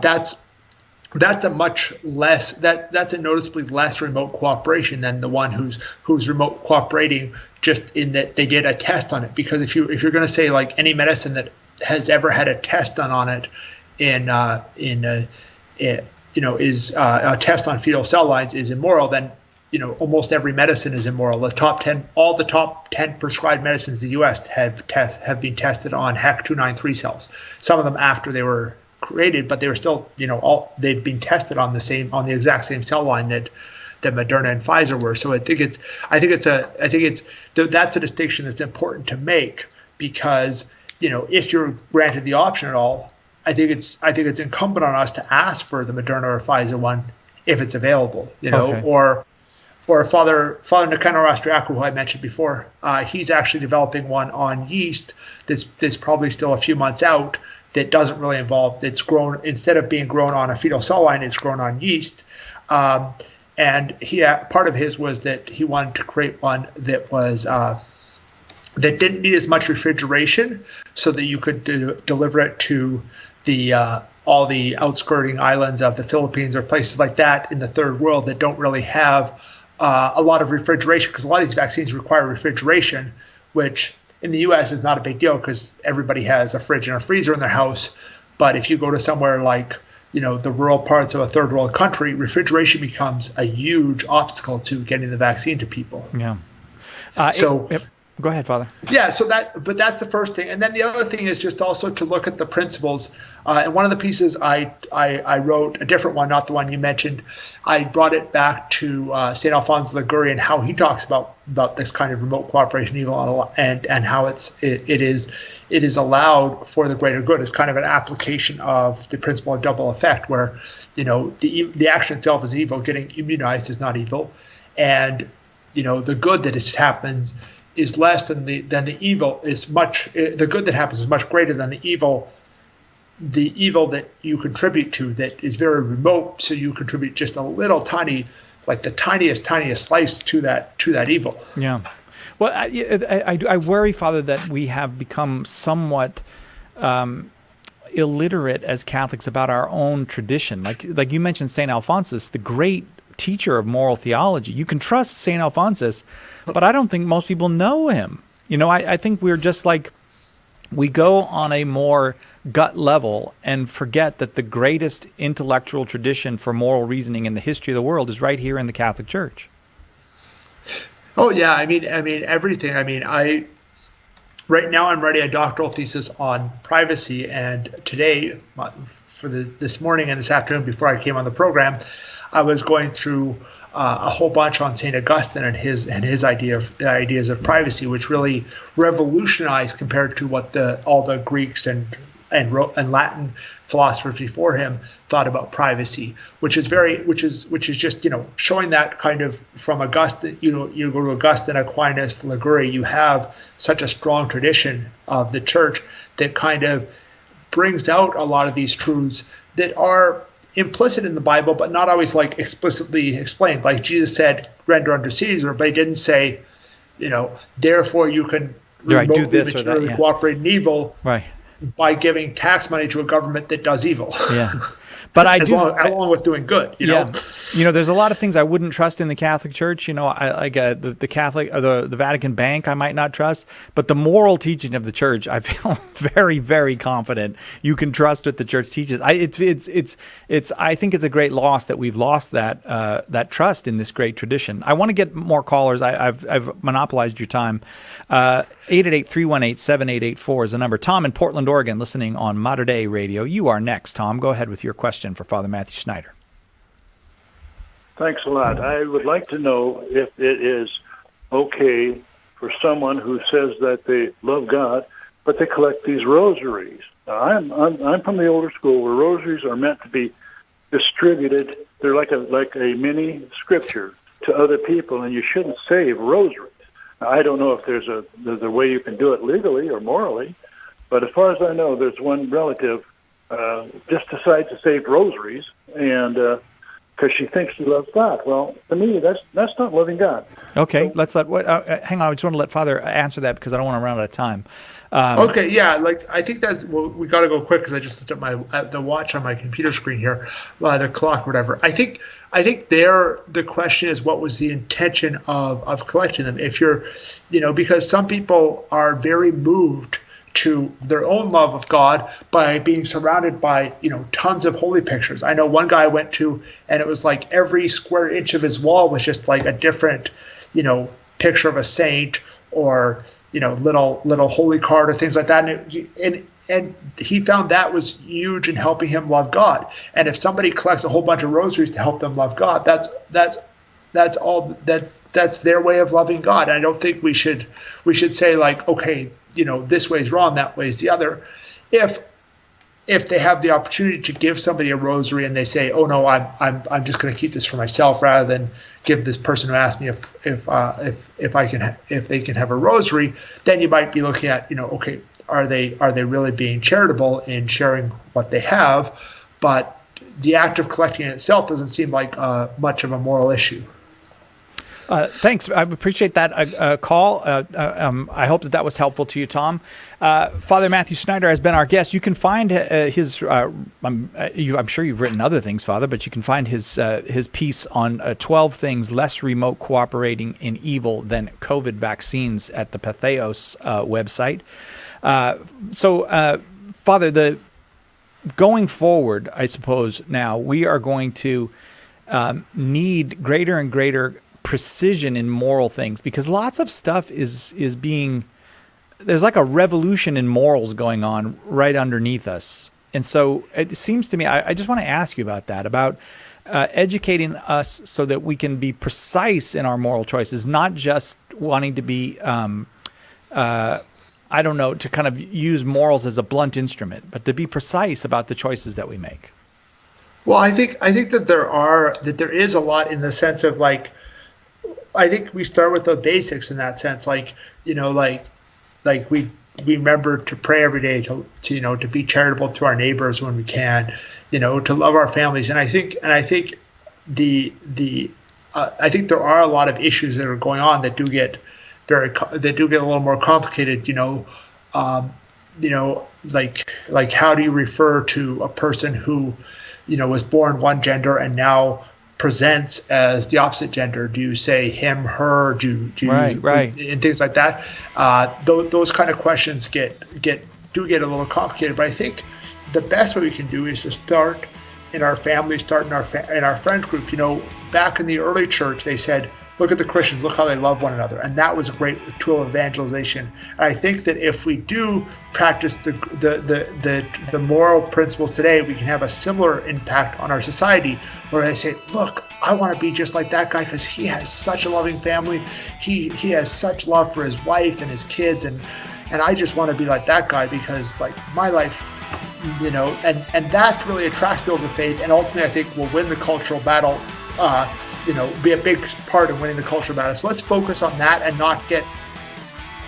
that's a much less that's a noticeably less remote cooperation than the one who's remote cooperating, just in that they did a test on it. Because if you're going to say like any medicine that has ever had a test done on it is a test on fetal cell lines is immoral, then almost every medicine is immoral. All the top 10 prescribed medicines in the U.S. have been tested on HEC293 cells. Some of them after they were created, but they were still they've been tested on the exact same cell line that Moderna and Pfizer were. So I think that's a distinction that's important to make, because if you're granted the option at all, I think it's incumbent on us to ask for the Moderna or Pfizer one if it's available. Okay. Or Father Nicanor Austriaco, who I mentioned before, he's actually developing one on yeast that's probably still a few months out, that doesn't really involve, it's grown, instead of being grown on a fetal cell line, it's grown on yeast. And part of his was that he wanted to create one that was that didn't need as much refrigeration, so that you could deliver it to all the outskirting islands of the Philippines or places like that in the third world that don't really have a lot of refrigeration, because a lot of these vaccines require refrigeration, which in the U.S. is not a big deal because everybody has a fridge and a freezer in their house. But if you go to somewhere like the rural parts of a third world country, refrigeration becomes a huge obstacle to getting the vaccine to people. Yeah. Go ahead, Father. Yeah, but that's the first thing. And then the other thing is just also to look at the principles. And one of the pieces I wrote, a different one, not the one you mentioned, I brought it back to St. Alphonsus Liguori and how he talks about this kind of remote cooperation evil, and how it is allowed for the greater good. It's kind of an application of the principle of double effect, where the action itself is evil, getting immunized is not evil, and the good that happens is less than the evil is much. The good that happens is much greater than the evil that you contribute to, that is very remote. So you contribute just a little tiny, like the tiniest slice to that evil. Yeah. Well, I worry, Father, that we have become somewhat illiterate as Catholics about our own tradition. Like you mentioned, St. Alphonsus, the great teacher of moral theology. You can trust St. Alphonsus, but I don't think most people know him. I think we're just like, we go on a more gut level and forget that the greatest intellectual tradition for moral reasoning in the history of the world is right here in the Catholic Church. Oh yeah, I mean everything. Right now I'm writing a doctoral thesis on privacy, and today, for this morning and this afternoon before I came on the program, I was going through a whole bunch on St. Augustine and his ideas of privacy, which really revolutionized compared to what all the Greeks and Latin philosophers before him thought about privacy, which is just showing that kind of from Augustine. You go to Augustine, Aquinas, Liguori, you have such a strong tradition of the Church that kind of brings out a lot of these truths that are implicit in the Bible, but not always like explicitly explained. Like Jesus said, render unto Caesar, but he didn't say, therefore you can do this or that, cooperate in evil right. by giving tax money to a government that does evil. Yeah. But along with doing good, know. There's a lot of things I wouldn't trust in the Catholic Church. The Catholic, the Vatican Bank, I might not trust. But the moral teaching of the Church, I feel very, very confident you can trust what the Church teaches. I think it's a great loss that we've lost that trust in this great tradition. I want to get more callers. I've monopolized your time. 888-318-7884 is the number. Tom in Portland, Oregon, listening on Mater Dei Radio. You are next, Tom. Go ahead with your question for Father Matthew Snyder. Thanks a lot. I would like to know if it is okay for someone who says that they love God, but they collect these rosaries. Now, I'm from the older school where rosaries are meant to be distributed. They're like a mini scripture to other people, and you shouldn't save rosaries. Now, I don't know if there's a way you can do it legally or morally, but as far as I know, there's one relative just decides to save rosaries, and because she thinks she loves God. Well, to me, that's not loving God. Okay, let's hang on. I just want to let Father answer that because I don't want to run out of time. Okay, yeah, I think that's we got to go quick because I just looked at the watch on my computer screen here, the clock, whatever. I think the question is what was the intention of collecting them? If you're, because some people are very moved to their own love of God by being surrounded by, tons of holy pictures. I know one guy I went to, and it was like every square inch of his wall was just like a different, picture of a saint or, little holy card or things like that. And he found that was huge in helping him love God. And if somebody collects a whole bunch of rosaries to help them love God, that's their way of loving God. And I don't think we should say like, okay, this way is wrong, that way is the other. If they have the opportunity to give somebody a rosary and they say, oh no, I'm just going to keep this for myself rather than give this person who asked me if they can have a rosary, then you might be looking at, okay, are they really being charitable in sharing what they have? But the act of collecting it itself doesn't seem like much of a moral issue. Thanks. I appreciate that call. I hope that was helpful to you, Tom. Father Matthew Snyder has been our guest. You can find his. I'm sure you've written other things, Father, but you can find his piece on 12 things less remote cooperating in evil than COVID vaccines at the Patheos website. Father, going forward, I suppose now we are going to need greater and greater precision in moral things because lots of stuff is being, there's like a revolution in morals going on right underneath us. And so it seems to me, I just want to ask you about that, about educating us so that we can be precise in our moral choices, not just wanting to be, to kind of use morals as a blunt instrument, but to be precise about the choices that we make. Well, I think that there is a lot in the sense of like, I think we start with the basics in that sense, like we remember to pray every day, to be charitable to our neighbors when we can, to love our families, and I think I think there are a lot of issues that are going on that do get a little more complicated, like how do you refer to a person who, was born one gender and now presents as the opposite gender? Do you say him, her? Right, and things like that? Those kind of questions get a little complicated. But I think the best way we can do is to start in our family, start in our friend group. Back in the early church, they said, look at the Christians, look how they love one another. And that was a great tool of evangelization. And I think that if we do practice the moral principles today, we can have a similar impact on our society where they say, look, I want to be just like that guy because he has such a loving family. He has such love for his wife and his kids. And I just want to be like that guy because like my life, and that really attracts people to faith. And ultimately, I think will win the cultural battle, be a big part of winning the cultural battle. So let's focus on that and not get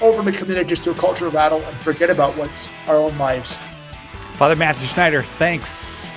overly committed just to a cultural battle and forget about what's our own lives. Father Matthew Schneider, thanks.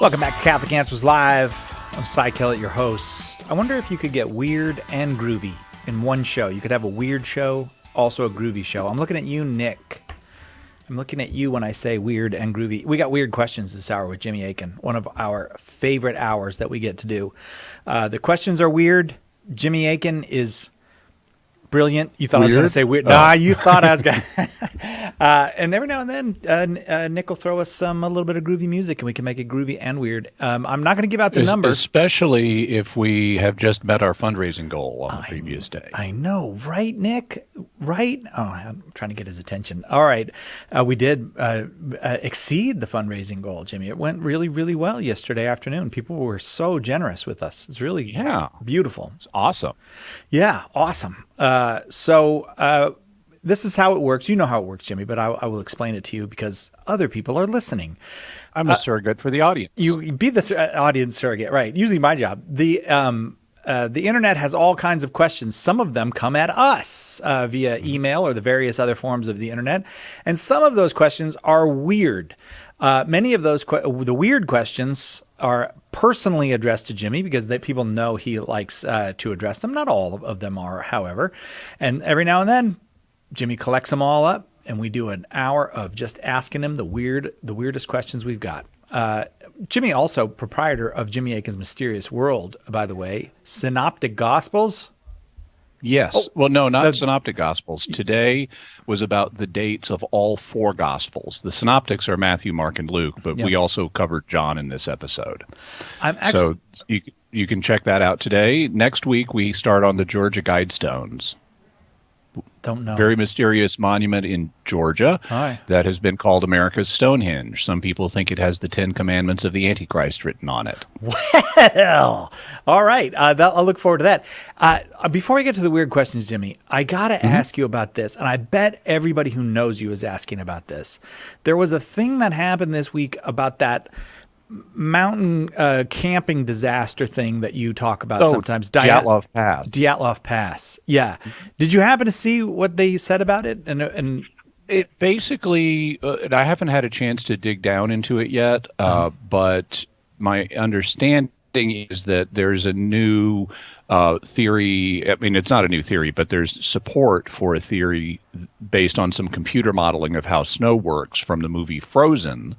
Welcome back to Catholic Answers Live. I'm Cy Kellett, your host. I wonder if you could get weird and groovy in one show. You could have a weird show, also a groovy show. I'm looking at you, Nick. I'm looking at you when I say weird and groovy. We got weird questions this hour with Jimmy Akin, one of our favorite hours that we get to do. The questions are weird. Jimmy Akin is brilliant. You thought I was going to say weird. Nah, you thought I was going to. And every now and then, Nick will throw us a little bit of groovy music, and we can make it groovy and weird. I'm not going to give out the numbers. Especially if we have just met our fundraising goal on the previous day. I know, right, Nick? Right? Oh, I'm trying to get his attention. All right. We did exceed the fundraising goal, Jimmy. It went really, really well yesterday afternoon. People were so generous with us. It's really beautiful. It's awesome. Yeah, awesome. So this is how it works. You know how it works, Jimmy, but I will explain it to you because other people are listening. I'm a surrogate for the audience. You be the audience surrogate, right? Usually my job. The internet has all kinds of questions. Some of them come at us via email or the various other forms of the internet, and some of those questions are weird. Many of those the weird questions are personally addressed to Jimmy because people know he likes to address them. Not all of them are, however. And every now and then, Jimmy collects them all up, and we do an hour of just asking him the weirdest questions we've got. Jimmy, also proprietor of Jimmy Akin's Mysterious World, by the way. Synoptic Gospels? Yes. Well, no, not Synoptic Gospels. Today was about the dates of all four Gospels. The Synoptics are Matthew, Mark, and Luke, but we also covered John in this episode. So you can check that out today. Next week, we start on the Georgia Guidestones. Don't know. Very mysterious monument in Georgia that has been called America's Stonehenge. Some people think it has the 10 Commandments of the Antichrist written on it. Well, all right. I'll look forward to that. Before I get to the weird questions, Jimmy, I got to ask you about this, and I bet everybody who knows you is asking about this. There was a thing that happened this week about that mountain camping disaster thing that you talk about sometimes. Dyatlov Pass. Dyatlov Pass. Yeah. Did you happen to see what they said about it? And it basically, I haven't had a chance to dig down into it yet, but my understanding is that there's a new theory. I mean, it's not a new theory, but there's support for a theory based on some computer modeling of how snow works from the movie Frozen,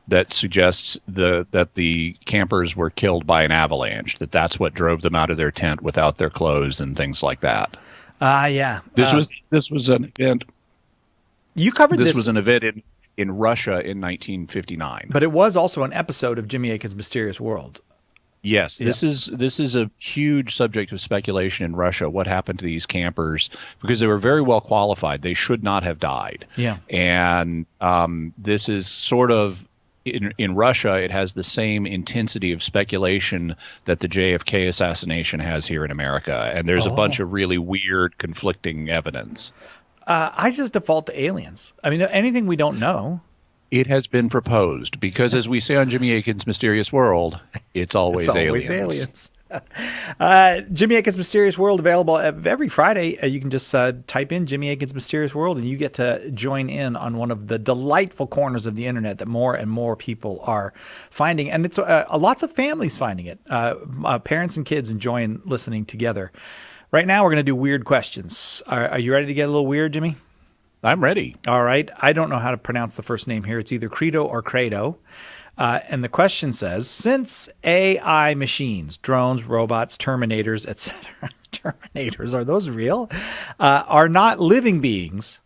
that suggests that the campers were killed by an avalanche, that's what drove them out of their tent without their clothes and things like that. Yeah. This was an event. You covered this. This was an event in Russia in 1959. But it was also an episode of Jimmy Akin's Mysterious World. Yes, this is a huge subject of speculation in Russia. What happened to these campers? Because they were very well qualified. They should not have died. Yeah. And this is sort of, in Russia, it has the same intensity of speculation that the JFK assassination has here in America. And there's a bunch of really weird, conflicting evidence. I just default to aliens. I mean, anything we don't know. It has been proposed because, as we say on Jimmy Akin's Mysterious World, it's always aliens. Jimmy Akin's Mysterious World, available every Friday. You can just type in Jimmy Akin's Mysterious World, and you get to join in on one of the delightful corners of the internet that more and more people are finding. And it's lots of families finding it. Parents and kids enjoying listening together. Right now, we're going to do weird questions. Are you ready to get a little weird, Jimmy? I'm ready. All right. I don't know how to pronounce the first name here. It's either Credo or Credo. And the question says, since AI machines, drones, robots, Terminators, etc., Terminators, are those real? Are not living beings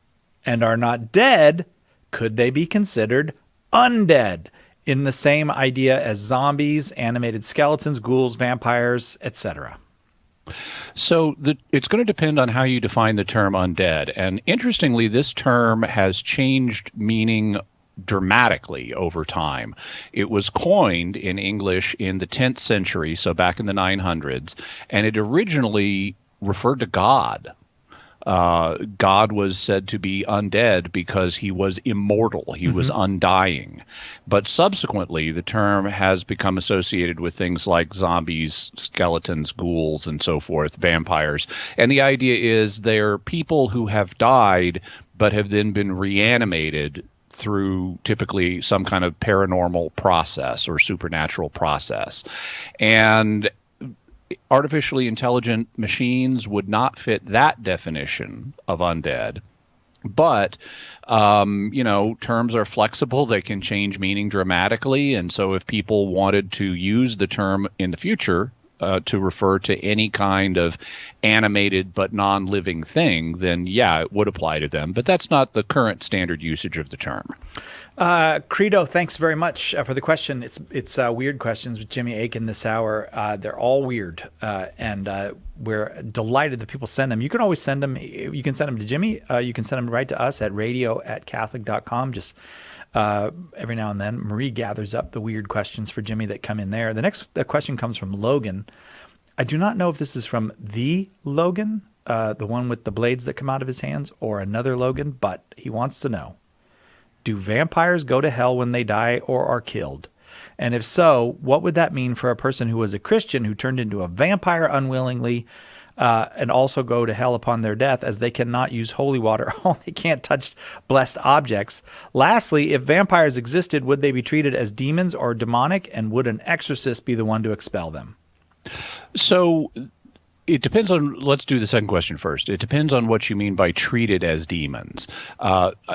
and are not dead, could they be considered undead in the same idea as zombies, animated skeletons, ghouls, vampires, etc.? So it's going to depend on how you define the term undead. And interestingly, this term has changed meaning dramatically over time. It was coined in English in the 10th century, so back in the 900s, and it originally referred to God. God was said to be undead because he was immortal. He was undying. But subsequently, the term has become associated with things like zombies, skeletons, ghouls, and so forth, vampires. And the idea is they're people who have died but have then been reanimated through typically some kind of paranormal process or supernatural process. And artificially intelligent machines would not fit that definition of undead. But, terms are flexible. They can change meaning dramatically. And so if people wanted to use the term in the future to refer to any kind of animated but non-living thing, then yeah, it would apply to them. But that's not the current standard usage of the term. Credo, thanks very much for the question. It's weird questions with Jimmy Akin this hour. They're all weird, and we're delighted that people send them. You can always send them. You can send them to Jimmy. You can send them right to us at radio@catholic.com. Just every now and then, Marie gathers up the weird questions for Jimmy that come in there. The question comes from Logan. I do not know if this is from the Logan, the one with the blades that come out of his hands, or another Logan, but he wants to know. Do vampires go to hell when they die or are killed? And if so, what would that mean for a person who was a Christian who turned into a vampire unwillingly and also go to hell upon their death, as they cannot use holy water? They can't touch blessed objects. Lastly, if vampires existed, would they be treated as demons or demonic, and would an exorcist be the one to expel them? So it depends on, let's do the second question first. It depends on what you mean by treated as demons.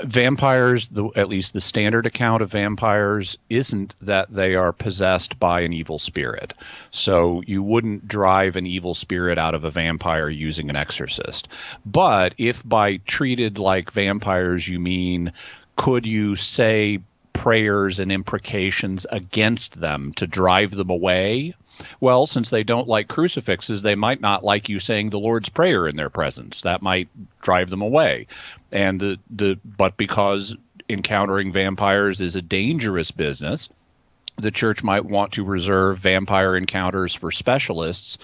Vampires, at least the standard account of vampires, isn't that they are possessed by an evil spirit. So you wouldn't drive an evil spirit out of a vampire using an exorcist. But if by treated like vampires you mean, could you say prayers and imprecations against them to drive them away? Well, since they don't like crucifixes, they might not like you saying the Lord's Prayer in their presence. That might drive them away. And but because encountering vampires is a dangerous business, the church might want to reserve vampire encounters for specialists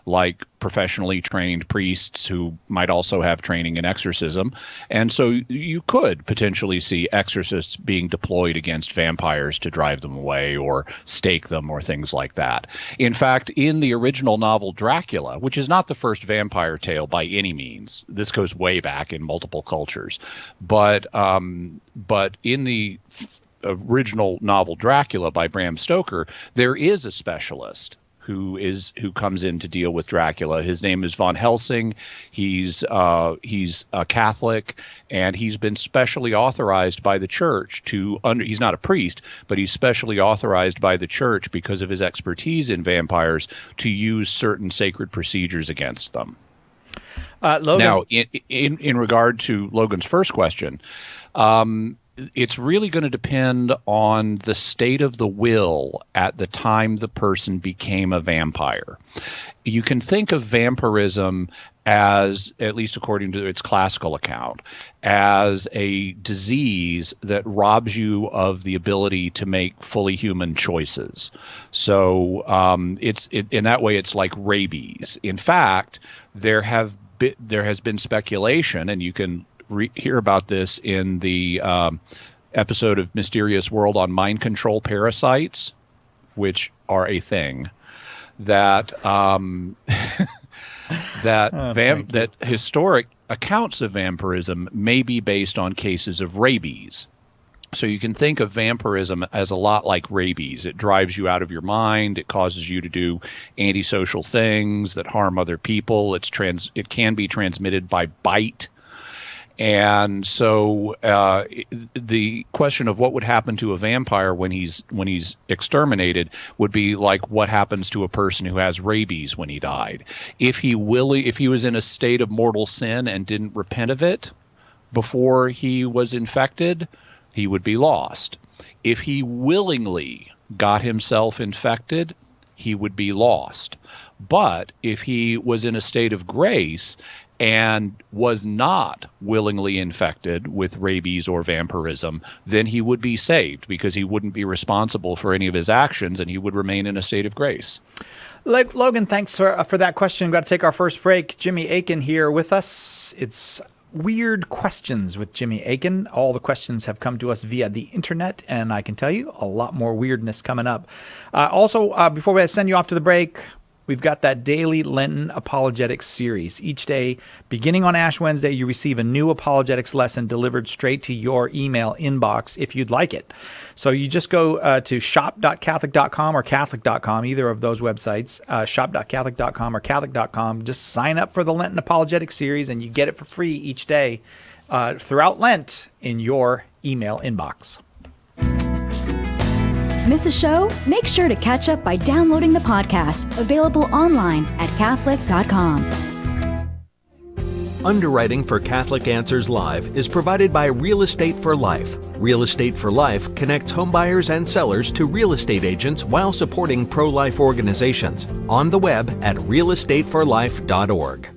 like professionally trained priests who might also have training in exorcism. And so you could potentially see exorcists being deployed against vampires to drive them away or stake them or things like that. In fact, in the original novel Dracula, which is not the first vampire tale by any means, this goes way back in multiple cultures, but in the original novel Dracula by Bram Stoker, there is a specialist who comes in to deal with Dracula. His name is Von Helsing. He's a Catholic, and he's been specially authorized by the church he's not a priest, but he's specially authorized by the church because of his expertise in vampires to use certain sacred procedures against them. Logan. Now, in regard to Logan's first question, it's really going to depend on the state of the will at the time the person became a vampire. You can think of vampirism as, at least according to its classical account, as a disease that robs you of the ability to make fully human choices. So in that way, it's like rabies. In fact, there has been speculation, and you can hear about this in the episode of Mysterious World on mind control parasites, which are a thing, that that historic accounts of vampirism may be based on cases of rabies. So you can think of vampirism as a lot like rabies. It drives you out of your mind. It causes you to do antisocial things that harm other people. It can be transmitted by bite. And so the question of what would happen to a vampire when he's exterminated would be like what happens to a person who has rabies when he died. If he was in a state of mortal sin and didn't repent of it before he was infected, he would be lost. If he willingly got himself infected, he would be lost. But if he was in a state of grace and was not willingly infected with rabies or vampirism, then he would be saved because he wouldn't be responsible for any of his actions and he would remain in a state of grace. Logan, thanks for that question. We've got to take our first break. Jimmy Akin here with us. It's Weird Questions with Jimmy Akin. All the questions have come to us via the internet, and I can tell you a lot more weirdness coming up. Also, before we send you off to the break, we've got that daily Lenten apologetics series. Each day, beginning on Ash Wednesday, you receive a new apologetics lesson delivered straight to your email inbox if you'd like it. So you just go to shop.catholic.com or catholic.com, either of those websites, shop.catholic.com or catholic.com. Just sign up for the Lenten apologetics series and you get it for free each day throughout Lent in your email inbox. Miss a show? Make sure to catch up by downloading the podcast, available online at Catholic.com. Underwriting for Catholic Answers Live is provided by Real Estate for Life. Real Estate for Life connects homebuyers and sellers to real estate agents while supporting pro-life organizations. On the web at realestateforlife.org.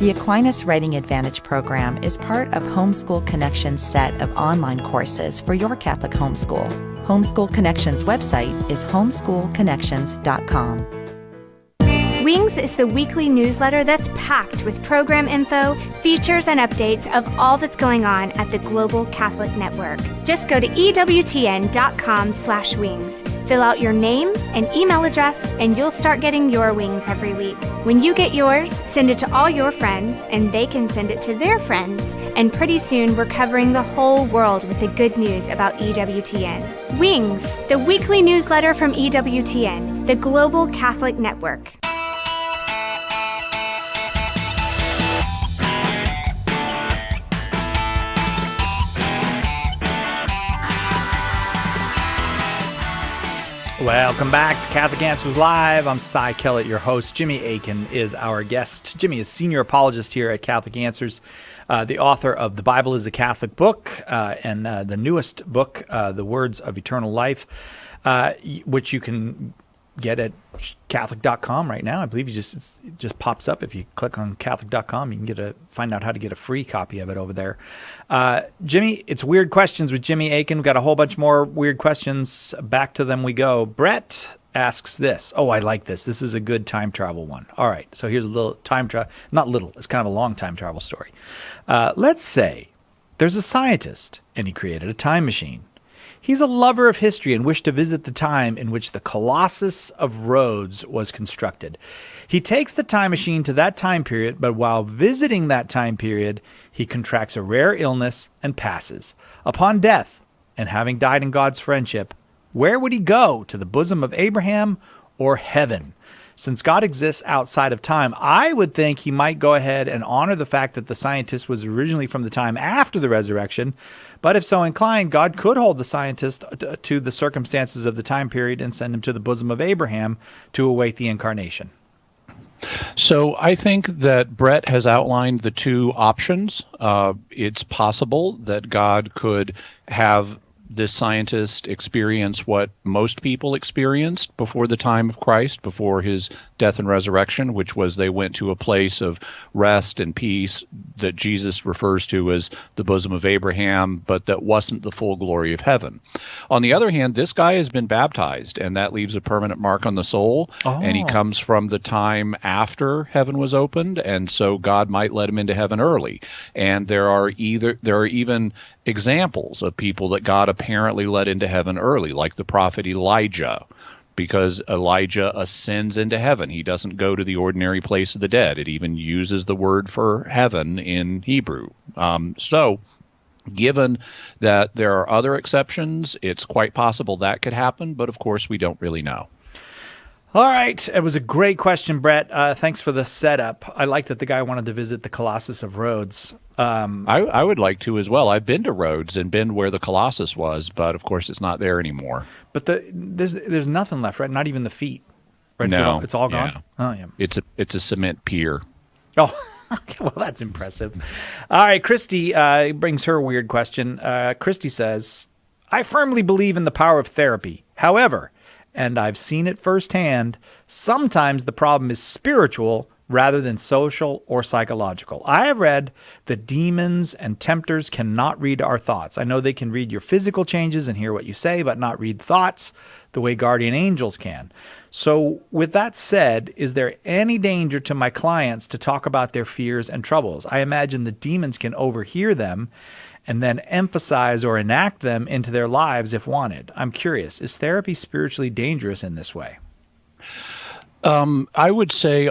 The Aquinas Writing Advantage program is part of Homeschool Connections' set of online courses for your Catholic homeschool. Homeschool Connections' website is homeschoolconnections.com. Wings is the weekly newsletter that's packed with program info, features, and updates of all that's going on at the Global Catholic Network. Just go to ewtn.com/wings. Fill out your name and email address, and you'll start getting your wings every week. When you get yours, send it to all your friends, and they can send it to their friends. And pretty soon, we're covering the whole world with the good news about EWTN. Wings, the weekly newsletter from EWTN, the Global Catholic Network. Welcome back to Catholic Answers Live. I'm Cy Kellett, your host. Jimmy Akin is our guest. Jimmy is senior apologist here at Catholic Answers, the author of The Bible is a Catholic Book, and the newest book, The Words of Eternal Life, which you can get at Catholic.com right now. I believe it just pops up. If you click on Catholic.com, you can find out how to get a free copy of it over there. Jimmy, it's Weird Questions with Jimmy Akin. We've got a whole bunch more weird questions. Back to them we go. Brett asks this. Oh, I like this. This is a good time travel one. All right, so here's a little time travel. Not little. It's kind of a long time travel story. Let's say there's a scientist, and he created a time machine. He's a lover of history and wished to visit the time in which the Colossus of Rhodes was constructed. He takes the time machine to that time period, but while visiting that time period, he contracts a rare illness and passes. Upon death, and having died in God's friendship, where would he go? To the bosom of Abraham or heaven? Since God exists outside of time, I would think he might go ahead and honor the fact that the scientist was originally from the time after the resurrection. But if so inclined, God could hold the scientist to the circumstances of the time period and send him to the bosom of Abraham to await the incarnation. So I think that Brett has outlined the two options. It's possible that God could have this scientist experience what most people experienced before the time of Christ, before his death and resurrection, which was they went to a place of rest and peace that Jesus refers to as the bosom of Abraham, but that wasn't the full glory of heaven. On the other hand, this guy has been baptized, and that leaves a permanent mark on the soul, and he comes from the time after heaven was opened, and so God might let him into heaven early. And there are even examples of people that God apparently let into heaven early, like the prophet Elijah, because Elijah ascends into heaven. He doesn't go to the ordinary place of the dead. It even uses the word for heaven in Hebrew. So given that there are other exceptions, it's quite possible that could happen, but of course we don't really know. All right. It was a great question, Brett. Thanks for the setup. I like that the guy wanted to visit the Colossus of Rhodes. I would like to as well. I've been to Rhodes and been where the Colossus was, but of course it's not there anymore. But there's nothing left, right? Not even the feet. Right? No, it's all gone. Yeah. Oh yeah. It's a cement pier. Oh, okay, well that's impressive. All right, Christy brings her weird question. Christy says, "I firmly believe in the power of therapy. However, and I've seen it firsthand, sometimes the problem is spiritual rather than social or psychological. I have read that demons and tempters cannot read our thoughts. I know they can read your physical changes and hear what you say, but not read thoughts the way guardian angels can. So with that said, is there any danger to my clients to talk about their fears and troubles? I imagine the demons can overhear them and then emphasize or enact them into their lives if wanted. I'm curious, is therapy spiritually dangerous in this way?" I would say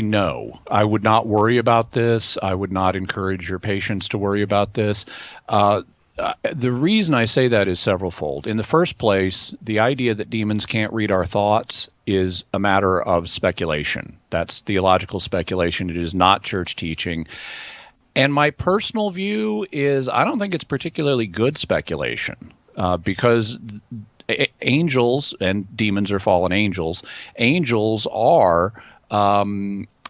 no. I would not worry about this. I would not encourage your patients to worry about this. The reason I say that is severalfold. In the first place, the idea that demons can't read our thoughts is a matter of speculation. That's theological speculation. It is not church teaching. And my personal view is I don't think it's particularly good speculation because angels, and demons are fallen angels, angels are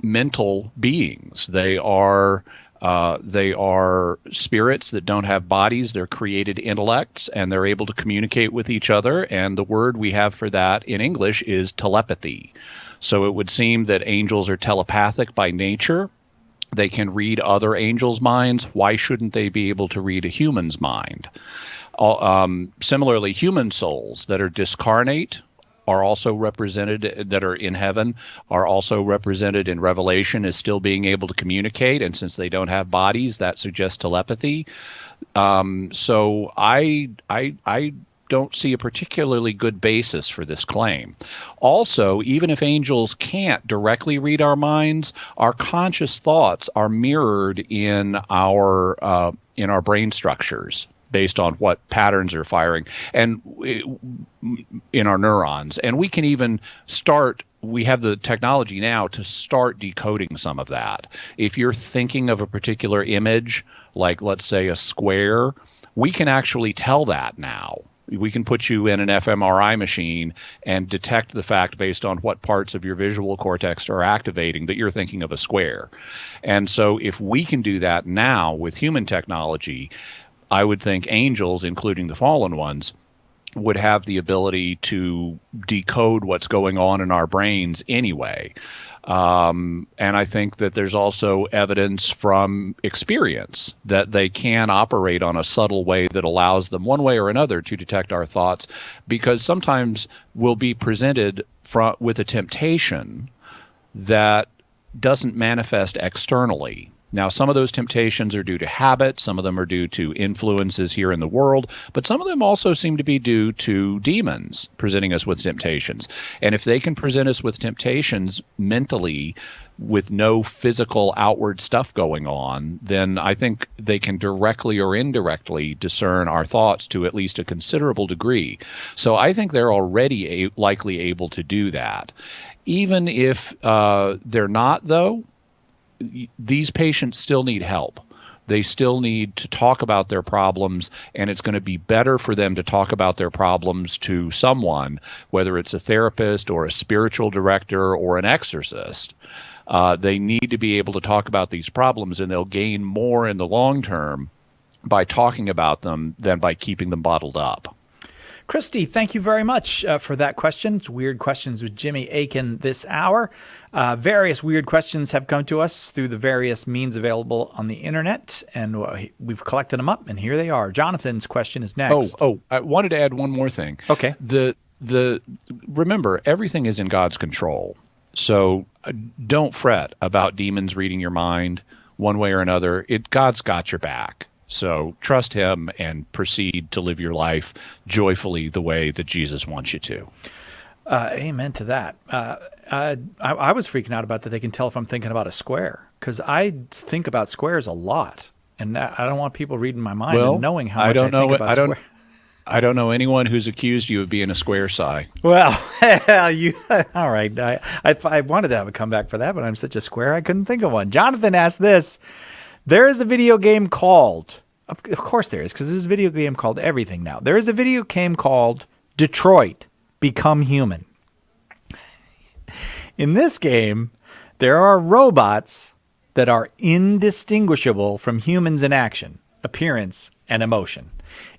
mental beings. They are spirits that don't have bodies. They're created intellects, and they're able to communicate with each other. And the word we have for that in English is telepathy. So it would seem that angels are telepathic by nature. They can read other angels' minds. Why shouldn't they be able to read a human's mind? Similarly, human souls that are discarnate are also represented, that are in heaven, are also represented in Revelation as still being able to communicate. And since they don't have bodies, that suggests telepathy. So I don't see a particularly good basis for this claim. Also, even if angels can't directly read our minds, our conscious thoughts are mirrored in our brain structures based on what patterns are firing and in our neurons. And we can even we have the technology now to start decoding some of that. If you're thinking of a particular image, like let's say a square, we can actually tell that now. We can put you in an fMRI machine and detect the fact based on what parts of your visual cortex are activating that you're thinking of a square. And so if we can do that now with human technology, I would think angels, including the fallen ones, would have the ability to decode what's going on in our brains anyway. And I think that there's also evidence from experience that they can operate on a subtle way that allows them one way or another to detect our thoughts, because sometimes we'll be presented with a temptation that doesn't manifest externally. Now, some of those temptations are due to habit, some of them are due to influences here in the world, but some of them also seem to be due to demons presenting us with temptations. And if they can present us with temptations mentally with no physical outward stuff going on, then I think they can directly or indirectly discern our thoughts to at least a considerable degree. So I think they're already likely able to do that. Even if they're not, though, these patients still need help. They still need to talk about their problems, and it's going to be better for them to talk about their problems to someone, whether it's a therapist or a spiritual director or an exorcist. They need to be able to talk about these problems, and they'll gain more in the long term by talking about them than by keeping them bottled up. Christy, thank you very much for that question. It's Weird Questions with Jimmy Akin this hour. Various weird questions have come to us through the various means available on the internet, and we've collected them up, and here they are. Jonathan's question is next. I wanted to add one more thing. Okay. Remember, everything is in God's control. So don't fret about demons reading your mind one way or another. God's got your back. So trust him and proceed to live your life joyfully the way that Jesus wants you to. Amen to that. I was freaking out about that they can tell if I'm thinking about a square, because I think about squares a lot, and I don't want people reading my mind and knowing how much I think about squares. I don't know anyone who's accused you of being a square psi. Well, all right. I wanted to have a comeback for that, but I'm such a square I couldn't think of one. Jonathan asked this. There is a video game called, of course there is, because there's a video game called everything now. There is a video game called Detroit Become Human. In this game, there are robots that are indistinguishable from humans in action, appearance, and emotion.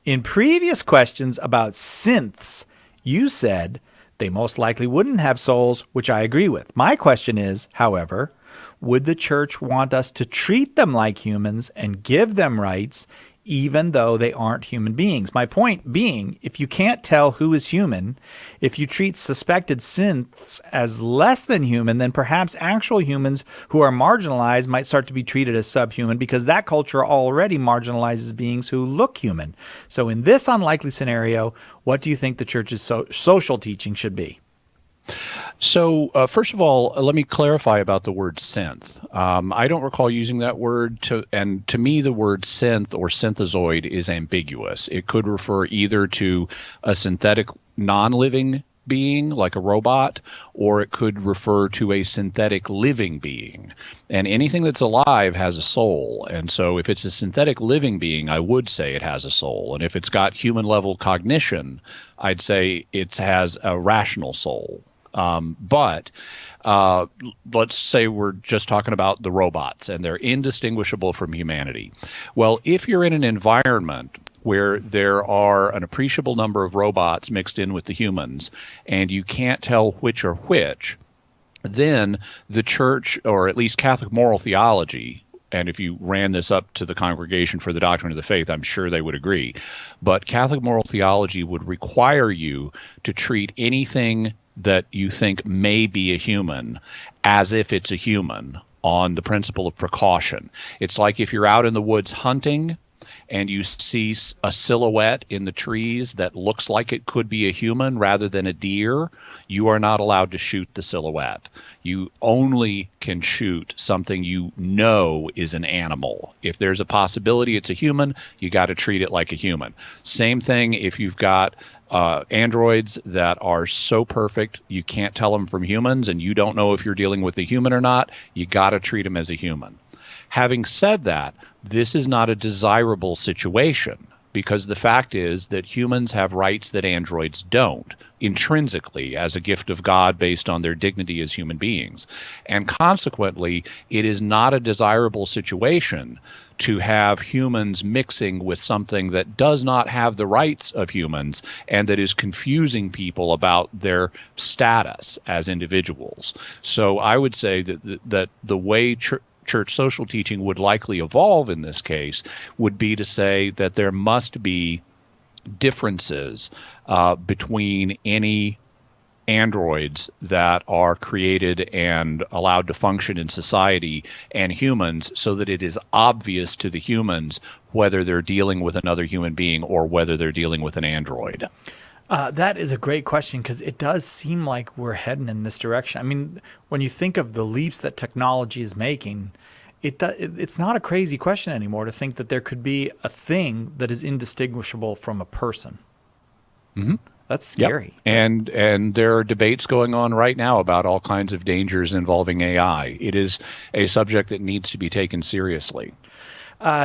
In previous questions about synths, you said they most likely wouldn't have souls, which I agree with. My question is, however, would the church want us to treat them like humans and give them rights even though they aren't human beings? My point being, if you can't tell who is human, if you treat suspected synths as less than human, then perhaps actual humans who are marginalized might start to be treated as subhuman, because that culture already marginalizes beings who look human. So in this unlikely scenario, what do you think the church's social teaching should be? So, first of all, let me clarify about the word synth. I don't recall using that word, and to me, the word synth or synthezoid is ambiguous. It could refer either to a synthetic non-living being, like a robot, or it could refer to a synthetic living being. And anything that's alive has a soul. And so if it's a synthetic living being, I would say it has a soul. And if it's got human-level cognition, I'd say it has a rational soul. But let's say we're just talking about the robots and they're indistinguishable from humanity. Well, if you're in an environment where there are an appreciable number of robots mixed in with the humans and you can't tell which are which, then the church, or at least Catholic moral theology, and if you ran this up to the Congregation for the Doctrine of the Faith, I'm sure they would agree, but Catholic moral theology would require you to treat anything that you think may be a human as if it's a human on the principle of precaution. It's like if you're out in the woods hunting and you see a silhouette in the trees that looks like it could be a human rather than a deer, you are not allowed to shoot the silhouette. You only can shoot something you know is an animal. If there's a possibility it's a human, you got to treat it like a human. Same thing if you've got androids that are so perfect you can't tell them from humans and you don't know if you're dealing with a human or not, you got to treat them as a human. Having said that, this is not a desirable situation because the fact is that humans have rights that androids don't, intrinsically as a gift of God based on their dignity as human beings. And consequently, it is not a desirable situation to have humans mixing with something that does not have the rights of humans and that is confusing people about their status as individuals. So I would say that the way church social teaching would likely evolve in this case would be to say that there must be differences between any androids that are created and allowed to function in society and humans so that it is obvious to the humans whether they're dealing with another human being or whether they're dealing with an android. That is a great question because it does seem like we're heading in this direction. I mean, when you think of the leaps that technology is making, it's not a crazy question anymore to think that there could be a thing that is indistinguishable from a person. Mm-hmm. That's scary. Yep. And there are debates going on right now about all kinds of dangers involving AI. It is a subject that needs to be taken seriously.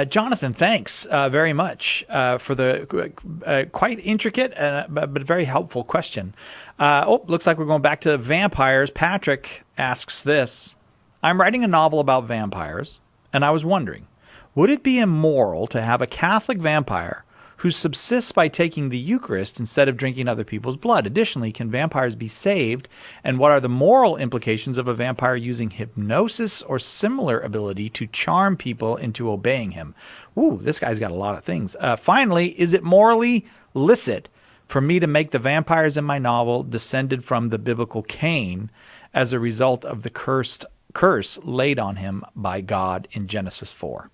Jonathan, thanks very much for the quite intricate but very helpful question. Looks like we're going back to vampires. Patrick asks this. I'm writing a novel about vampires, and I was wondering, would it be immoral to have a Catholic vampire who subsists by taking the Eucharist instead of drinking other people's blood? Additionally, can vampires be saved? And what are the moral implications of a vampire using hypnosis or similar ability to charm people into obeying him? Ooh, this guy's got a lot of things. Finally, is it morally licit for me to make the vampires in my novel descended from the biblical Cain as a result of the curse laid on him by God in Genesis 4?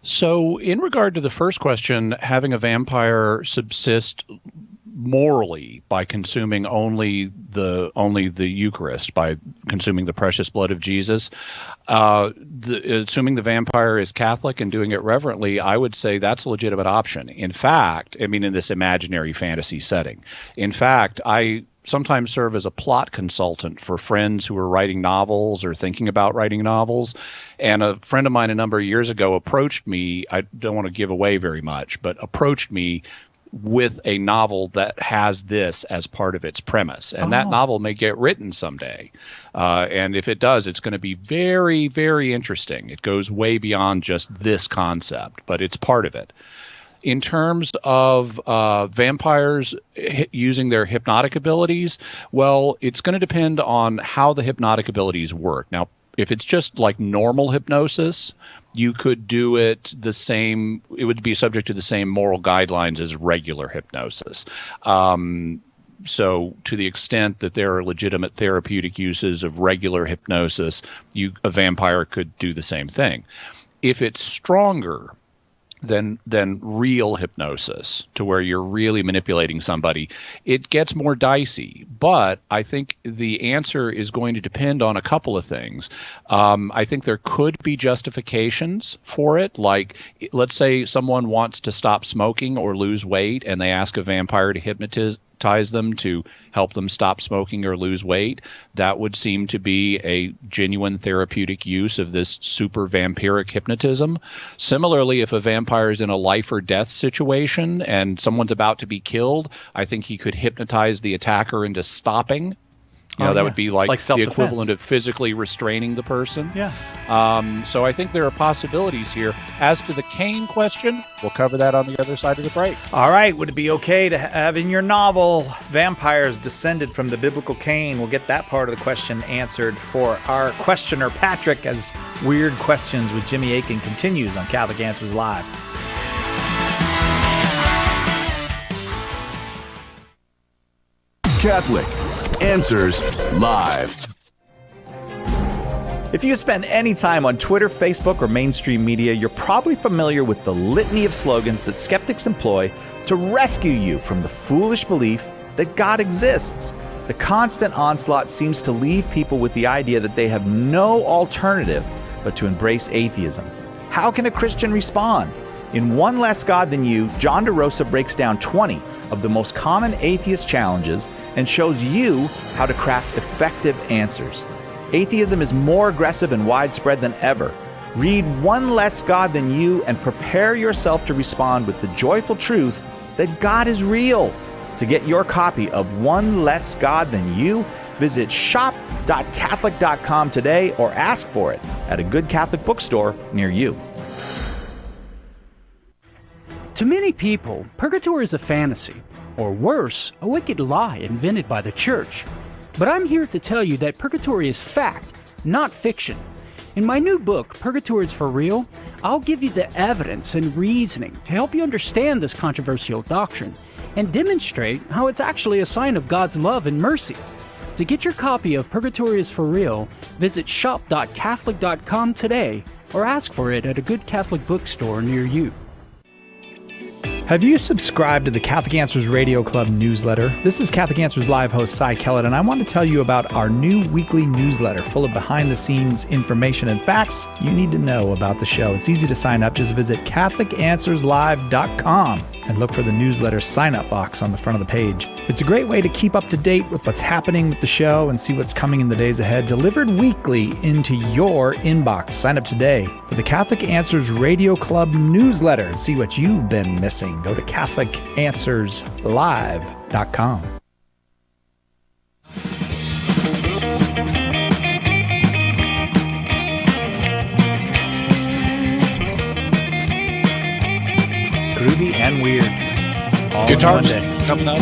So in regard to the first question, having a vampire subsist morally by consuming only the Eucharist, by consuming the precious blood of Jesus, assuming the vampire is Catholic and doing it reverently, I would say that's a legitimate option. In fact, I mean, in this imaginary fantasy setting, in fact, I sometimes serve as a plot consultant for friends who are writing novels or thinking about writing novels. And a friend of mine a number of years ago approached me, I don't want to give away very much, but approached me with a novel that has this as part of its premise. And that novel may get written someday. And if it does, it's going to be very, very interesting. It goes way beyond just this concept, but it's part of it. In terms of vampires using their hypnotic abilities, well, it's going to depend on how the hypnotic abilities work. Now, if it's just like normal hypnosis, you could do it the same. It would be subject to the same moral guidelines as regular hypnosis. So to the extent that there are legitimate therapeutic uses of regular hypnosis, a vampire could do the same thing. If it's stronger, than real hypnosis, to where you're really manipulating somebody. It gets more dicey, but I think the answer is going to depend on a couple of things. I think there could be justifications for it, like let's say someone wants to stop smoking or lose weight, and they ask a vampire to hypnotize them to help them stop smoking or lose weight. That would seem to be a genuine therapeutic use of this super vampiric hypnotism. Similarly, if a vampire is in a life or death situation and someone's about to be killed, I think he could hypnotize the attacker into stopping. That would be like the self-defense. equivalent of physically restraining the person. Yeah. So I think there are possibilities here. As to the Cain question, we'll cover that on the other side of the break. All right. Would it be okay to have in your novel vampires descended from the biblical Cain? We'll get that part of the question answered for our questioner, Patrick, as Weird Questions with Jimmy Akin continues on Catholic Answers Live. Catholic Answers Live. If you spend any time on Twitter, Facebook, or mainstream media, you're probably familiar with the litany of slogans that skeptics employ to rescue you from the foolish belief that God exists. The constant onslaught seems to leave people with the idea that they have no alternative but to embrace atheism. How can a Christian respond? In One Less God Than You, John DeRosa breaks down 20 of the most common atheist challenges and shows you how to craft effective answers. Atheism is more aggressive and widespread than ever. Read One Less God Than You and prepare yourself to respond with the joyful truth that God is real. To get your copy of One Less God Than You, visit shop.catholic.com today or ask for it at a good Catholic bookstore near you. To many people, purgatory is a fantasy, or worse, a wicked lie invented by the church. But I'm here to tell you that purgatory is fact, not fiction. In my new book, Purgatory is for Real, I'll give you the evidence and reasoning to help you understand this controversial doctrine and demonstrate how it's actually a sign of God's love and mercy. To get your copy of Purgatory is for Real, visit shop.catholic.com today or ask for it at a good Catholic bookstore near you. Have you subscribed to the Catholic Answers Radio Club newsletter? This is Catholic Answers Live host Cy Kellett, and I want to tell you about our new weekly newsletter full of behind-the-scenes information and facts you need to know about the show. It's easy to sign up. Just visit CatholicAnswersLive.com and look for the newsletter sign-up box on the front of the page. It's a great way to keep up to date with what's happening with the show and see what's coming in the days ahead, delivered weekly into your inbox. Sign up today for the Catholic Answers Radio Club newsletter and see what you've been missing. Go to CatholicAnswersLive.com. Groovy and weird. All Guitars in one day. coming up.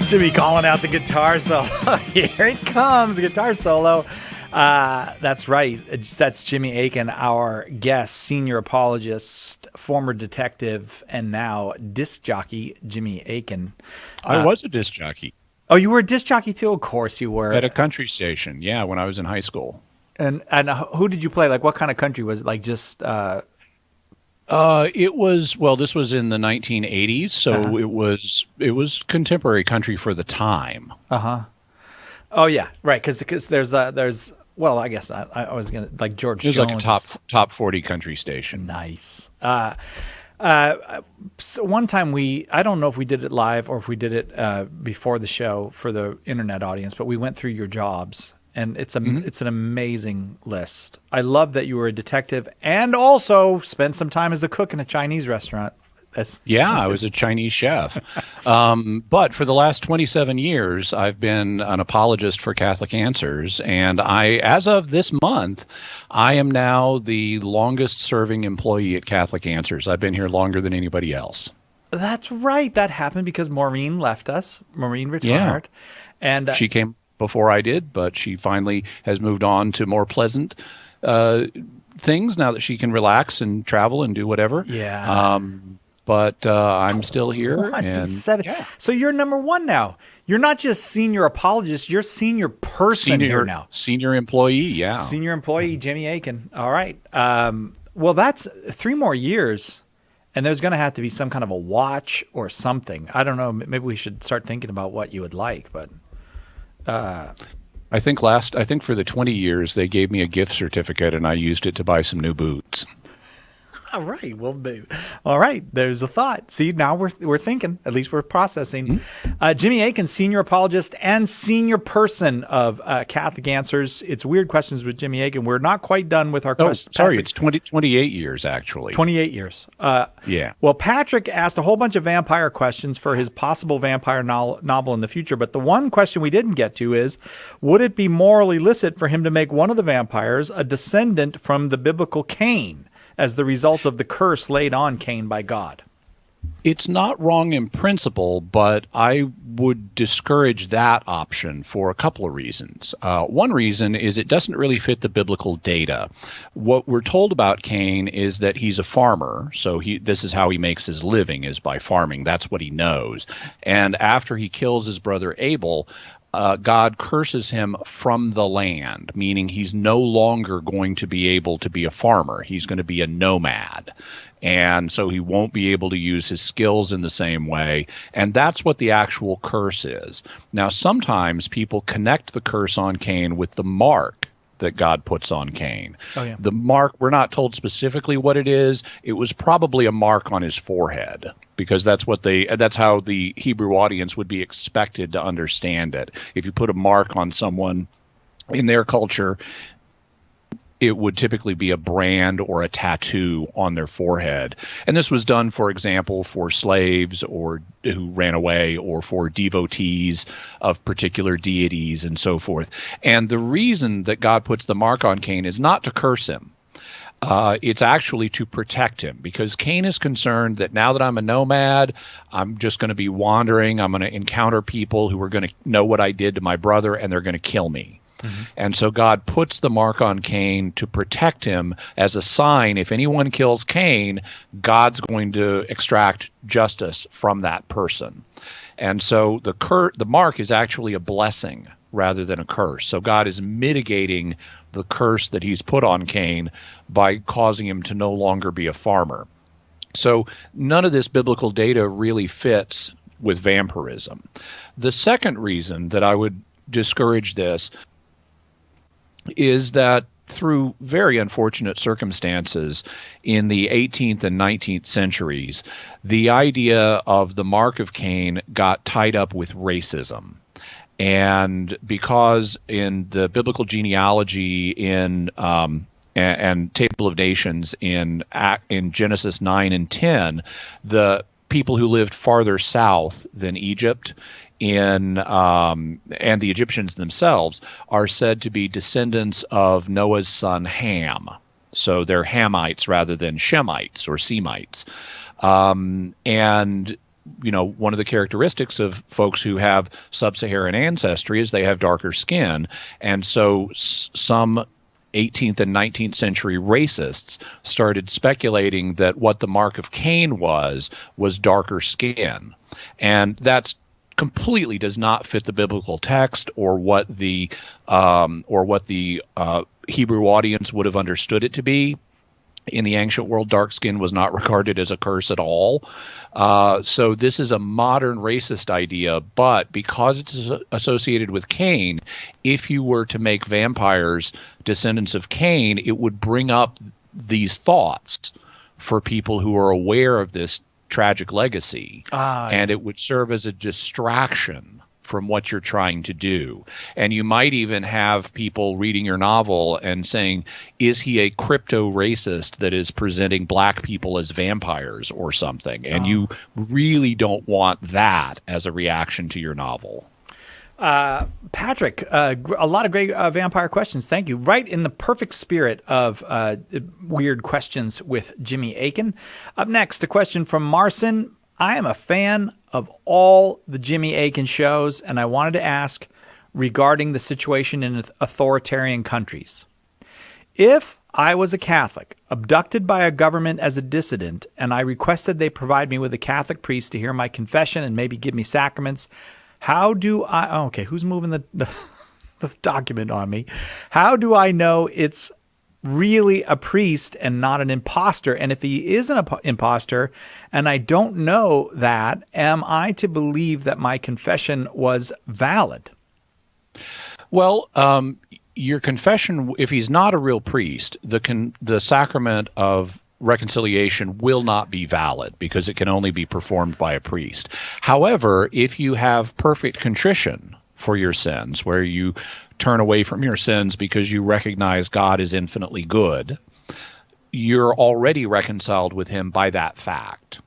Jimmy calling out the guitar solo. Here it comes, guitar solo. That's right. That's Jimmy Akin, our guest, senior apologist, former detective, and now disc jockey, Jimmy Akin. I was a disc jockey. Oh, you were a disc jockey too? Of course you were. At a country station, yeah, when I was in high school. And who did you play? Like, what kind of country was it? Like, just... It was, well, this was in the 1980s, so it was contemporary country for the time. Oh yeah, right. Because there's well, I guess I was gonna like George Jones. It was like a top 40 country station. Nice. So one time I don't know if we did it live or if we did it before the show for the internet audience, but we went through your jobs. And it's an amazing list. I love that you were a detective and also spent some time as a cook in a Chinese restaurant. I was a Chinese chef. But for the last 27 years, I've been an apologist for Catholic Answers. And as of this month, I am now the longest serving employee at Catholic Answers. I've been here longer than anybody else. That's right. That happened because Maureen left us. Maureen retired. Yeah. And she came before I did, but she finally has moved on to more pleasant things now that she can relax and travel and do whatever. Yeah. But I'm still here. 27. Yeah. So you're number one now. You're not just senior apologist, you're senior person here now. Senior employee, yeah. Senior employee, Jimmy Akin. All right. Well, that's 3 more years, and there's going to have to be some kind of a watch or something. I don't know. Maybe we should start thinking about what you would like, but I think for the 20 years they gave me a gift certificate and I used it to buy some new boots. all right. Well, all right. There's a thought. See, now we're thinking. At least we're processing. Jimmy Akin, senior apologist and senior person of Catholic Answers. It's Weird Questions with Jimmy Akin. We're not quite done with our questions. Sorry, it's 28 years actually. 28 years. Yeah. Well, Patrick asked a whole bunch of vampire questions for his possible vampire novel in the future, but the one question we didn't get to is, would it be morally illicit for him to make one of the vampires a descendant from the biblical Cain as the result of the curse laid on Cain by God? It's not wrong in principle, but I would discourage that option for a couple of reasons. One reason is it doesn't really fit the biblical data. What we're told about Cain is that he's a farmer, so this is how he makes his living, is by farming. That's what he knows. And after he kills his brother Abel, God curses him from the land, meaning he's no longer going to be able to be a farmer. He's going to be a nomad. And so he won't be able to use his skills in the same way. And that's what the actual curse is. Now, sometimes people connect the curse on Cain with the mark that God puts on Cain. Oh, yeah. The mark, we're not told specifically what it is. It was probably a mark on his forehead, because that's how the Hebrew audience would be expected to understand it. If you put a mark on someone in their culture, it would typically be a brand or a tattoo on their forehead. And this was done, for example, for slaves or who ran away, or for devotees of particular deities and so forth. And the reason that God puts the mark on Cain is not to curse him. It's actually to protect him, because Cain is concerned that now that I'm a nomad, I'm just going to be wandering. I'm going to encounter people who are going to know what I did to my brother, and they're going to kill me. Mm-hmm. And so God puts the mark on Cain to protect him as a sign. If anyone kills Cain, God's going to extract justice from that person. And so the mark is actually a blessing rather than a curse. So God is mitigating the curse that he's put on Cain by causing him to no longer be a farmer. So none of this biblical data really fits with vampirism. The second reason that I would discourage this is that through very unfortunate circumstances in the 18th and 19th centuries, the idea of the mark of Cain got tied up with racism. And because in the biblical genealogy and Table of Nations in Genesis 9 and 10, the people who lived farther south than Egypt and the Egyptians themselves are said to be descendants of Noah's son Ham. So they're Hamites rather than Shemites or Semites. And one of the characteristics of folks who have sub-Saharan ancestry is they have darker skin. And so some 18th and 19th century racists started speculating that what the mark of Cain was darker skin. And that's completely does not fit the biblical text or what the Hebrew audience would have understood it to be. In the ancient world, dark skin was not regarded as a curse at all. So this is a modern racist idea, but because it's associated with Cain, if you were to make vampires descendants of Cain, it would bring up these thoughts for people who are aware of this tragic legacy, and it would serve as a distraction from what you're trying to do. And you might even have people reading your novel and saying, is he a crypto racist that is presenting black people as vampires or something? And you really don't want that as a reaction to your novel. Patrick, a lot of great vampire questions. Thank you. Right in the perfect spirit of Weird Questions with Jimmy Akin. Up next, a question from Marcin. I am a fan of all the Jimmy Akin shows, and I wanted to ask regarding the situation in authoritarian countries. If I was a Catholic, abducted by a government as a dissident, and I requested they provide me with a Catholic priest to hear my confession and maybe give me sacraments, how do I... okay, who's moving the document on me? How do I know it's really a priest and not an imposter? And if he is an imposter and I don't know that, am I to believe that my confession was valid? Well, your confession, if he's not a real priest, the sacrament of reconciliation will not be valid because it can only be performed by a priest. However, if you have perfect contrition for your sins, where you turn away from your sins because you recognize God is infinitely good, you're already reconciled with him by that fact.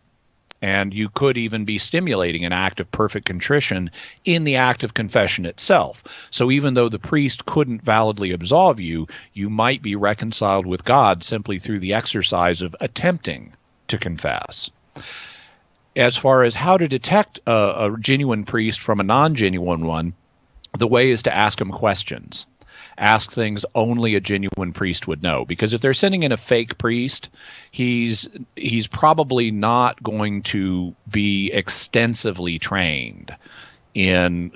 And you could even be stimulating an act of perfect contrition in the act of confession itself. So even though the priest couldn't validly absolve you, you might be reconciled with God simply through the exercise of attempting to confess. As far as how to detect a genuine priest from a non-genuine one, the way is to ask him questions. Ask things only a genuine priest would know. Because if they're sending in a fake priest, he's probably not going to be extensively trained in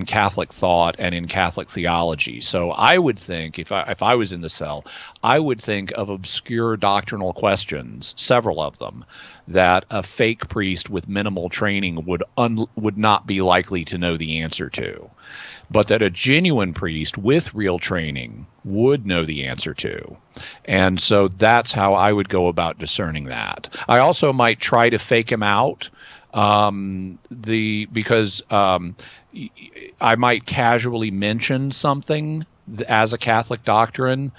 Catholic thought and in Catholic theology. So I would think, if I was in the cell, I would think of obscure doctrinal questions, several of them, that a fake priest with minimal training would not be likely to know the answer to, but that a genuine priest with real training would know the answer to. And so that's how I would go about discerning that. I also might try to fake him out, because I might casually mention something as a Catholic doctrine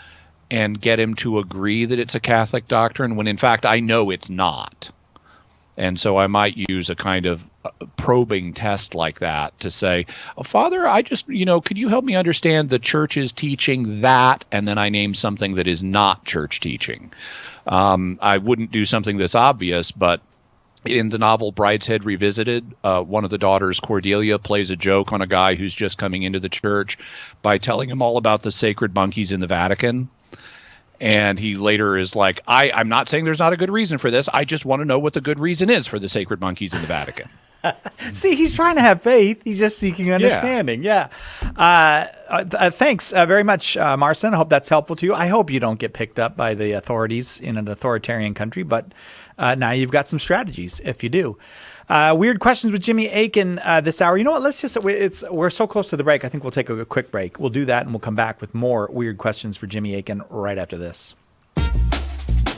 and get him to agree that it's a Catholic doctrine when in fact I know it's not. And so I might use a kind of probing test like that to say, oh, Father, I just, could you help me understand the church's teaching that? And then I name something that is not church teaching. I wouldn't do something that's obvious, but in the novel Brideshead Revisited, one of the daughters, Cordelia, plays a joke on a guy who's just coming into the church by telling him all about the sacred monkeys in the Vatican. And he later is like, I'm not saying there's not a good reason for this. I just want to know what the good reason is for the sacred monkeys in the Vatican. See, he's trying to have faith. He's just seeking understanding. Yeah. Thanks very much, Marcin. I hope that's helpful to you. I hope you don't get picked up by the authorities in an authoritarian country, but now you've got some strategies if you do. Weird questions with Jimmy Akin this hour. You know what? We're so close to the break. I think we'll take a quick break. We'll do that, and we'll come back with more weird questions for Jimmy Akin right after this.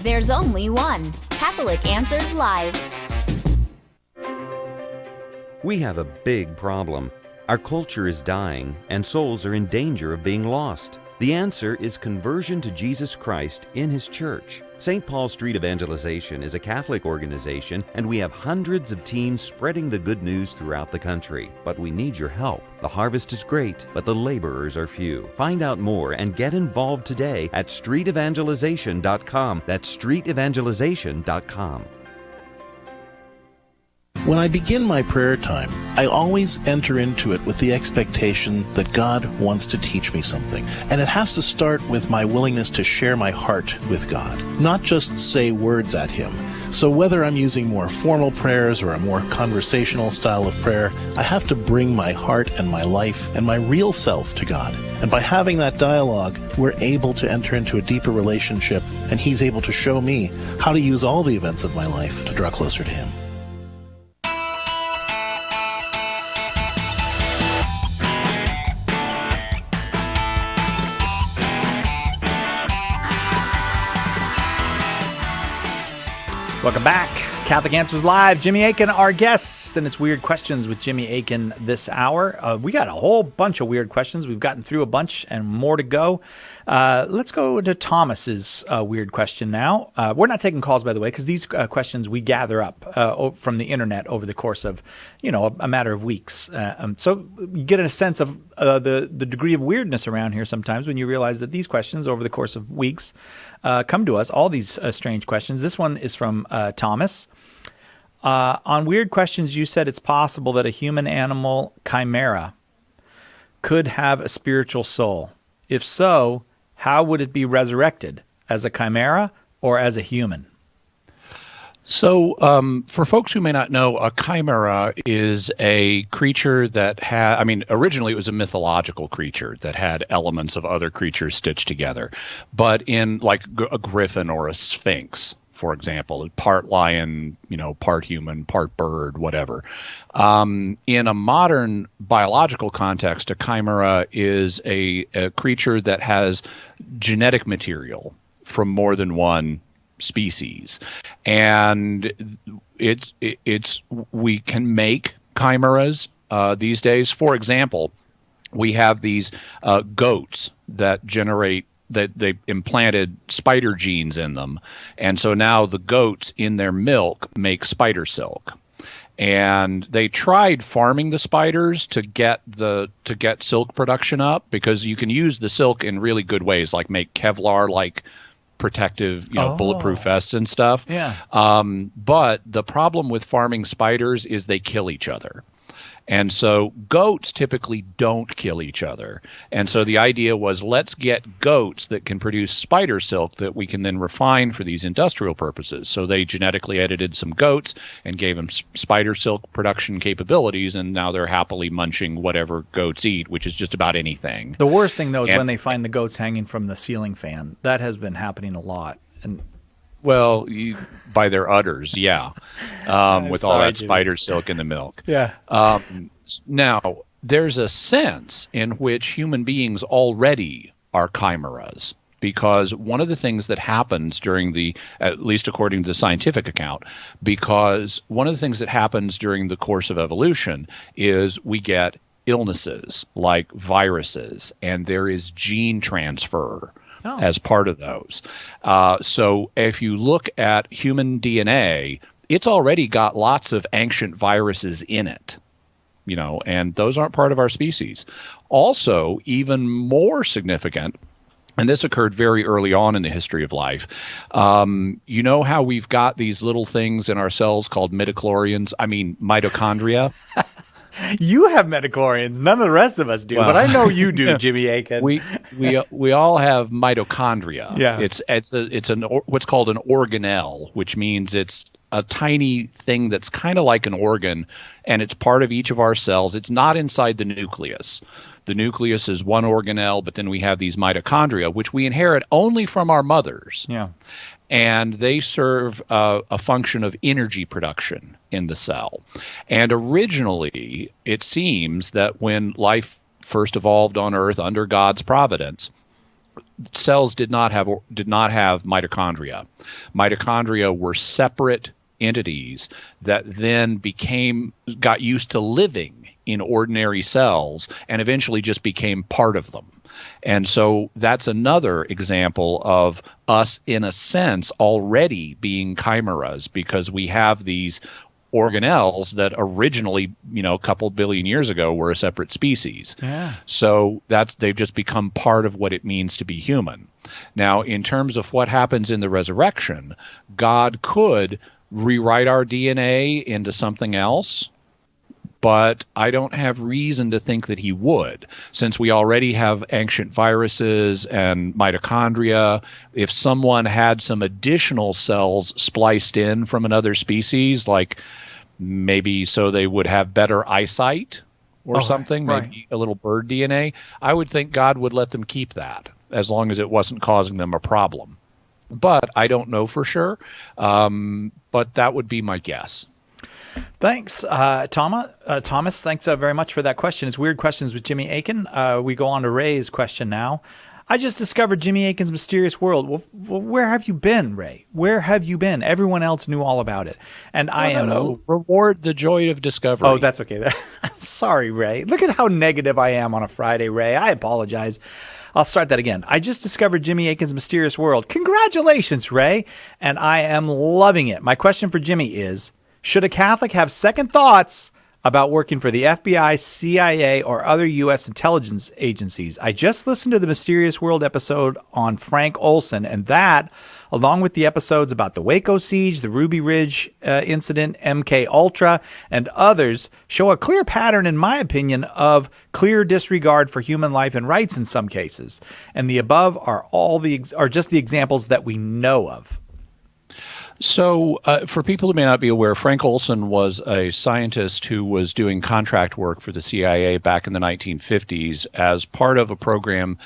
There's only one Catholic Answers Live. We have a big problem. Our culture is dying, and souls are in danger of being lost. The answer is conversion to Jesus Christ in His church. St. Paul Street Evangelization is a Catholic organization, and we have hundreds of teams spreading the good news throughout the country. But we need your help. The harvest is great, but the laborers are few. Find out more and get involved today at streetevangelization.com. That's streetevangelization.com. When I begin my prayer time, I always enter into it with the expectation that God wants to teach me something. And it has to start with my willingness to share my heart with God, not just say words at Him. So whether I'm using more formal prayers or a more conversational style of prayer, I have to bring my heart and my life and my real self to God. And by having that dialogue, we're able to enter into a deeper relationship, and He's able to show me how to use all the events of my life to draw closer to Him. Welcome back. Catholic Answers Live. Jimmy Akin, our guest, and it's Weird Questions with Jimmy Akin this hour. We got a whole bunch of weird questions. We've gotten through a bunch and more to go. Let's go to Thomas's weird question now. We're not taking calls, by the way, because these questions we gather up from the internet over the course of, a matter of weeks. So you get a sense of the degree of weirdness around here sometimes when you realize that these questions over the course of weeks come to us, all these strange questions. This one is from Thomas. On Weird Questions, you said it's possible that a human-animal chimera could have a spiritual soul. If so, how would it be resurrected? As a chimera or as a human? So, for folks who may not know, a chimera is a creature that originally it was a mythological creature that had elements of other creatures stitched together. But in like a griffin or a sphinx, for example, part lion, part human, part bird, whatever. In a modern biological context, a chimera is a creature that has genetic material from more than one species, and we can make chimeras these days. For example, we have these goats that they implanted spider genes in them, and so now the goats in their milk make spider silk. And they tried farming the spiders to get silk production up, because you can use the silk in really good ways, like make Kevlar like protective, bulletproof vests and stuff. Yeah. But the problem with farming spiders is they kill each other. And so goats typically don't kill each other. And so the idea was, let's get goats that can produce spider silk that we can then refine for these industrial purposes. So they genetically edited some goats and gave them spider silk production capabilities, and now they're happily munching whatever goats eat, which is just about anything. The worst thing, though, is when they find the goats hanging from the ceiling fan. That has been happening a lot. And well, by their udders, yeah, with all that spider silk in the milk. Yeah. Now, there's a sense in which human beings already are chimeras, because one of the things that happens at least according to the scientific account, because one of the things that happens during the course of evolution is we get illnesses like viruses, and there is gene transfer as part of those. So if you look at human DNA, it's already got lots of ancient viruses in it, and those aren't part of our species. Also, even more significant, and this occurred very early on in the history of life, you know how we've got these little things in our cells called mitochondria? You have metachlorians. None of the rest of us do, but I know you do, Jimmy Akin. We all have mitochondria. Yeah. It's what's called an organelle, which means it's a tiny thing that's kind of like an organ, and it's part of each of our cells. It's not inside the nucleus. The nucleus is one organelle, but then we have these mitochondria, which we inherit only from our mothers. Yeah. And they serve a function of energy production in the cell. And originally, it seems that when life first evolved on Earth under God's providence, cells did not have mitochondria. Mitochondria were separate entities that then got used to living in ordinary cells and eventually just became part of them. And so that's another example of us, in a sense, already being chimeras, because we have these organelles that originally, a couple billion years ago were a separate species. Yeah. So they've just become part of what it means to be human. Now, in terms of what happens in the resurrection, God could rewrite our DNA into something else, but I don't have reason to think that he would, since we already have ancient viruses and mitochondria. If someone had some additional cells spliced in from another species, like maybe so they would have better eyesight or something, maybe a little bird DNA, I would think God would let them keep that as long as it wasn't causing them a problem. But I don't know for sure, but that would be my guess. Thanks, Thomas. Thanks very much for that question. It's Weird Questions with Jimmy Akin. We go on to Ray's question now. I just discovered Jimmy Akin's Mysterious World. Well, where have you been, Ray? Where have you been? Everyone else knew all about it. And No. Reward the joy of discovery. Oh, that's okay. Sorry, Ray. Look at how negative I am on a Friday, Ray. I apologize. I'll start that again. I just discovered Jimmy Akin's Mysterious World. Congratulations, Ray. And I am loving it. My question for Jimmy is, should a Catholic have second thoughts about working for the FBI, CIA, or other U.S. intelligence agencies? I just listened to the Mysterious World episode on Frank Olson, and that, along with the episodes about the Waco siege, the Ruby Ridge incident, MK Ultra, and others, show a clear pattern, in my opinion, of clear disregard for human life and rights in some cases. And the above are just the examples that we know of. So, for people who may not be aware, Frank Olson was a scientist who was doing contract work for the CIA back in the 1950s as part of a program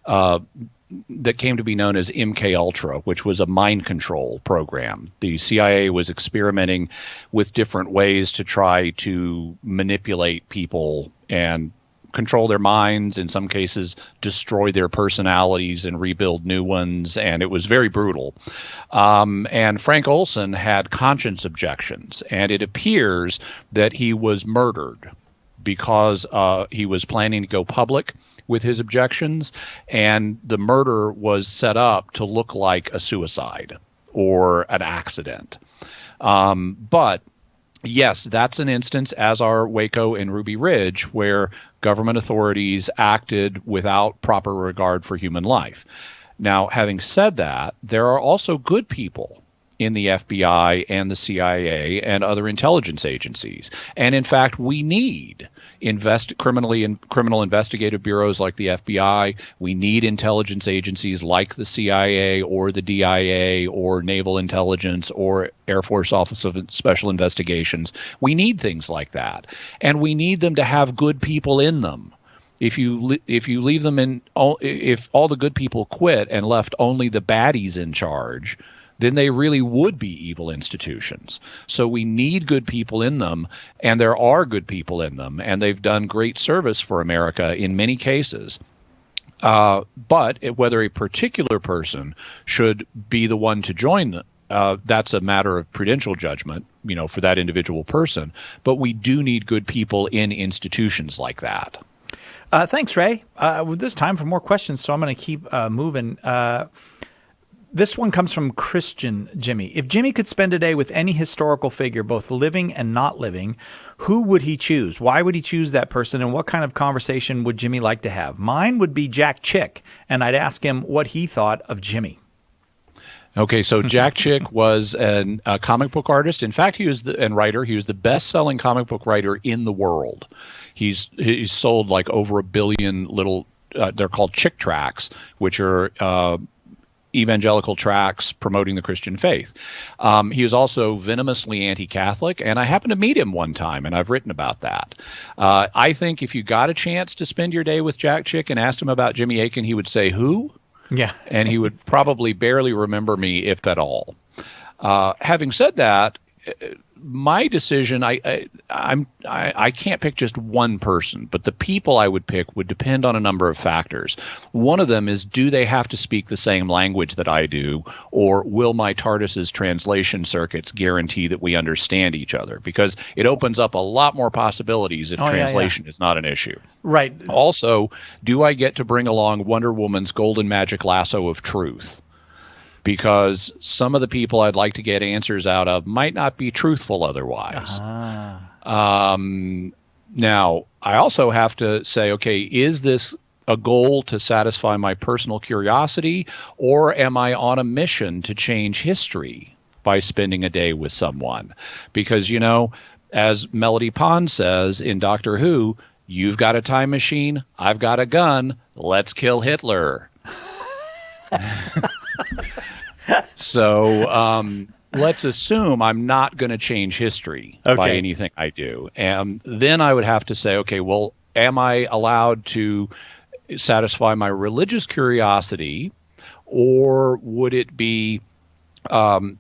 that came to be known as MK Ultra, which was a mind control program. The CIA was experimenting with different ways to try to manipulate people and control their minds, in some cases destroy their personalities and rebuild new ones, and it was very brutal. And Frank Olson had conscience objections, and it appears that he was murdered because he was planning to go public with his objections, and the murder was set up to look like a suicide or an accident. But yes, that's an instance, as are Waco and Ruby Ridge, where government authorities acted without proper regard for human life. Now, having said that, there are also good people in the FBI and the CIA and other intelligence agencies. And in fact, we need criminal investigative bureaus like the FBI. We need intelligence agencies like the CIA or the DIA or Naval Intelligence or Air Force Office of Special Investigations. We need things like that. And we need them to have good people in them. If you leave them in, if all the good people quit and left only the baddies in charge, then they really would be evil institutions. So we need good people in them, and there are good people in them, and they've done great service for America in many cases. But whether a particular person should be the one to join them, that's a matter of prudential judgment, for that individual person. But we do need good people in institutions like that. Thanks, Ray. There's time for more questions, so I'm going to keep moving. This one comes from Christian Jimmy. If Jimmy could spend a day with any historical figure, both living and not living, who would he choose? Why would he choose that person? And what kind of conversation would Jimmy like to have? Mine would be Jack Chick, and I'd ask him what he thought of Jimmy. Okay, so Jack Chick was a comic book artist. In fact, he was and writer. He was the best-selling comic book writer in the world. He's sold like over 1 billion little. They're called Chick tracts, which are evangelical tracts promoting the Christian faith. He was also venomously anti-Catholic, and I happened to meet him one time, and I've written about that. I think if you got a chance to spend your day with Jack Chick and asked him about Jimmy Akin, he would say, "Who?" Yeah. And he would probably barely remember me, if at all. Having said that, my decision, I can't pick just one person, but the people I would pick would depend on a number of factors. One of them is, do they have to speak the same language that I do, or will my TARDIS's translation circuits guarantee that we understand each other? Because it opens up a lot more possibilities if translation is not an issue. Right. Also, do I get to bring along Wonder Woman's golden magic lasso of truth? Because some of the people I'd like to get answers out of might not be truthful otherwise. Now, I also have to say, okay, is this a goal to satisfy my personal curiosity, or am I on a mission to change history by spending a day with someone? Because, as Melody Pond says in Doctor Who, you've got a time machine, I've got a gun, let's kill Hitler. So let's assume I'm not going to change history by anything I do. And then I would have to say, okay, well, am I allowed to satisfy my religious curiosity, or would it be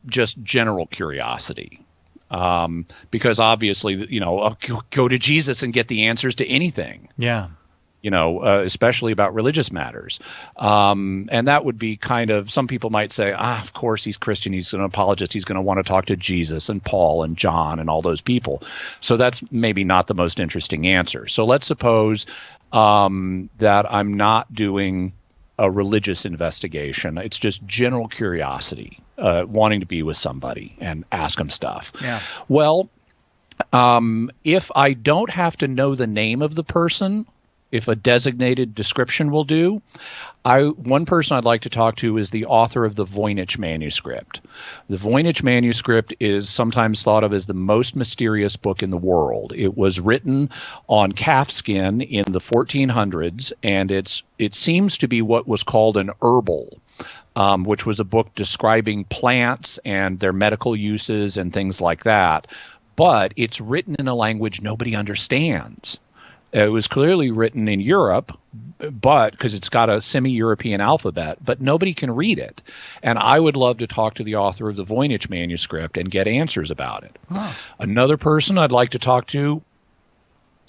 just general curiosity? Because obviously, I'll go to Jesus and get the answers to anything. Yeah. Especially about religious matters. And that would be kind of, some people might say, of course he's Christian, he's an apologist, he's going to want to talk to Jesus and Paul and John and all those people. So that's maybe not the most interesting answer. So let's suppose that I'm not doing a religious investigation. It's just general curiosity, wanting to be with somebody and ask them stuff. Yeah. Well, if I don't have to know the name of the person, if a designated description will do, one person I'd like to talk to is the author of the Voynich manuscript. The Voynich manuscript is sometimes thought of as the most mysterious book in the world. It was written on calfskin in the 1400s, and it seems to be what was called an herbal. which was a book describing plants and their medical uses and things like that. But it's written in a language nobody understands. It was clearly written in Europe, but because it's got a semi-European alphabet, but nobody can read it. And I would love to talk to the author of the Voynich manuscript and get answers about it. Another person I'd like to talk to,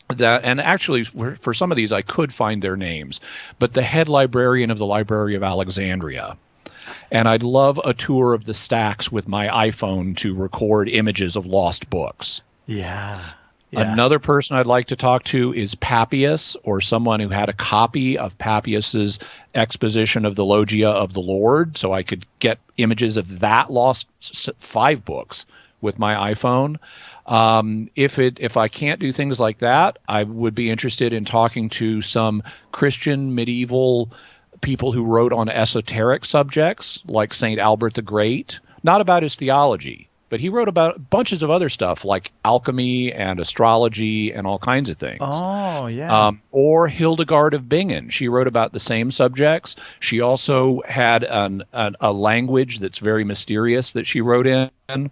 and actually for some of these I could find their names, but the head librarian of the Library of Alexandria. And I'd love a tour of the stacks with my iPhone to record images of lost books. Yeah. Another person I'd like to talk to is Papias, or someone who had a copy of Papias's exposition of the Logia of the Lord, so I could get images of that lost 5 books with my iPhone. If I can't do things like that, I would be interested in talking to some Christian medieval people who wrote on esoteric subjects, like St. Albert the Great, not about his theology, but he wrote about bunches of other stuff like alchemy and astrology and all kinds of things. Oh, yeah. Or Hildegard of Bingen. She wrote about the same subjects. She also had a language that's very mysterious that she wrote in.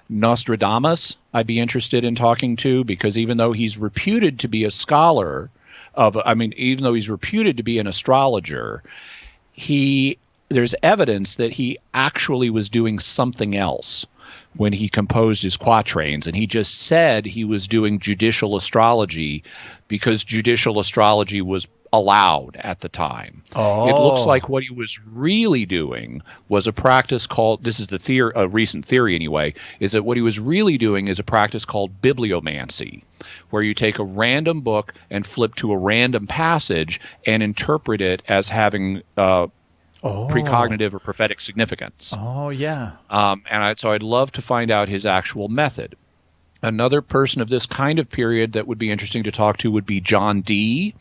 Nostradamus, I'd be interested in talking to, because even though he's reputed to be a scholar even though he's reputed to be an astrologer, there's evidence that he actually was doing something else when he composed his quatrains, and he just said he was doing judicial astrology because judicial astrology was allowed at the time. It looks like what he was really doing was a practice called, this is the theory, a recent theory anyway, is that what he was really doing is a practice called bibliomancy, where you take a random book and flip to a random passage and interpret it as having precognitive or prophetic significance. Oh, yeah. So I'd love to find out his actual method. Another person of this kind of period that would be interesting to talk to would be John Dee,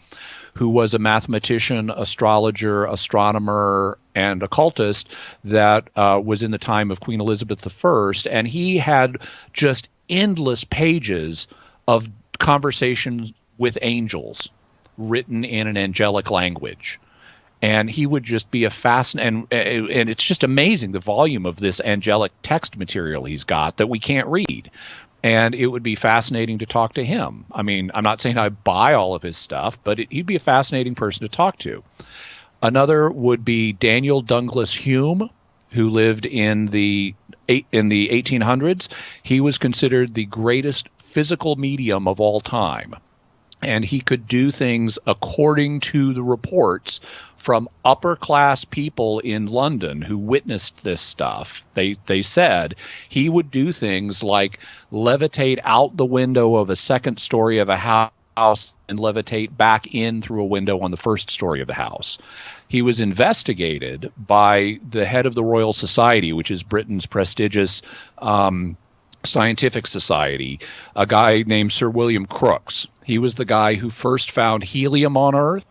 who was a mathematician, astrologer, astronomer, and occultist that was in the time of Queen Elizabeth I. And he had just endless pages of conversations with angels written in an angelic language. And he would just be a fascinating, and it's just amazing the volume of this angelic text material he's got that we can't read. And it would be fascinating to talk to him. I mean, I'm not saying I buy all of his stuff, but he'd be a fascinating person to talk to. Another would be Daniel Douglas Hume, who lived in the 1800s. He was considered the greatest physical medium of all time. And he could do things according to the reports from upper class people in London who witnessed this stuff. They said he would do things like levitate out the window of a second story of a house and levitate back in through a window on the first story of the house. He was investigated by the head of the Royal Society, which is Britain's prestigious scientific society, a guy named Sir William Crookes. He was the guy who first found helium on Earth.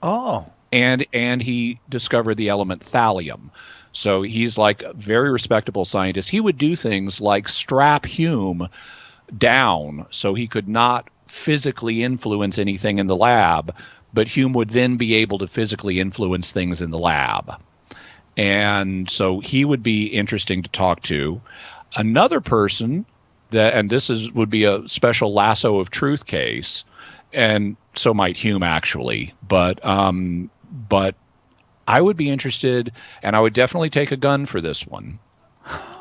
Oh. And he discovered the element thallium. So he's like a very respectable scientist. He would do things like strap Hume down so he could not physically influence anything in the lab, but Hume would then be able to physically influence things in the lab. And so he would be interesting to talk to. Another person would be a special lasso of truth case, and so might Hume actually, but I would be interested, and I would definitely take a gun for this one.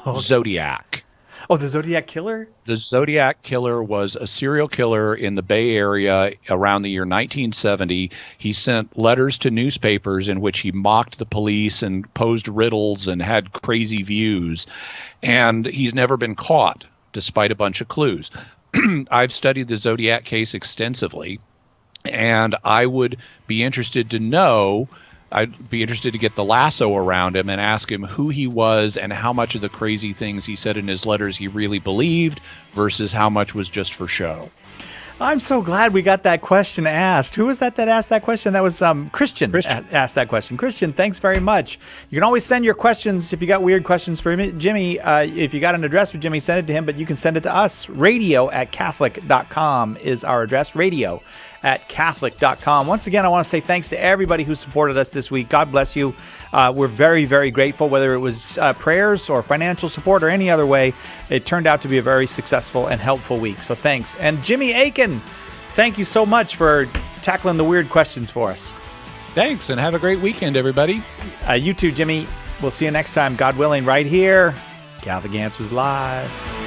Okay. Zodiac. Oh, the Zodiac Killer? The Zodiac Killer was a serial killer in the Bay Area around the year 1970. He sent letters to newspapers in which he mocked the police and posed riddles and had crazy views. And he's never been caught, despite a bunch of clues. I've studied the Zodiac case extensively, and I would be interested to know, I'd be interested to get the lasso around him and ask him who he was and how much of the crazy things he said in his letters he really believed versus how much was just for show. I'm so glad we got that question asked. Who was that asked that question? That was Christian. Asked that question. Christian, thanks very much. You can always send your questions if you got weird questions for Jimmy. If you got an address for Jimmy, send it to him, but you can send it to us. radio@catholic.com is our address. radio@catholic.com. Once again, I want to say thanks to everybody who supported us this week. God bless you. We're very, very grateful, whether it was prayers or financial support or any other way. It turned out to be a very successful and helpful week. So thanks. And Jimmy Akin, thank you so much for tackling the weird questions for us. Thanks, and have a great weekend, everybody. You too, Jimmy. We'll see you next time, God willing, right here. Catholic Answers Live.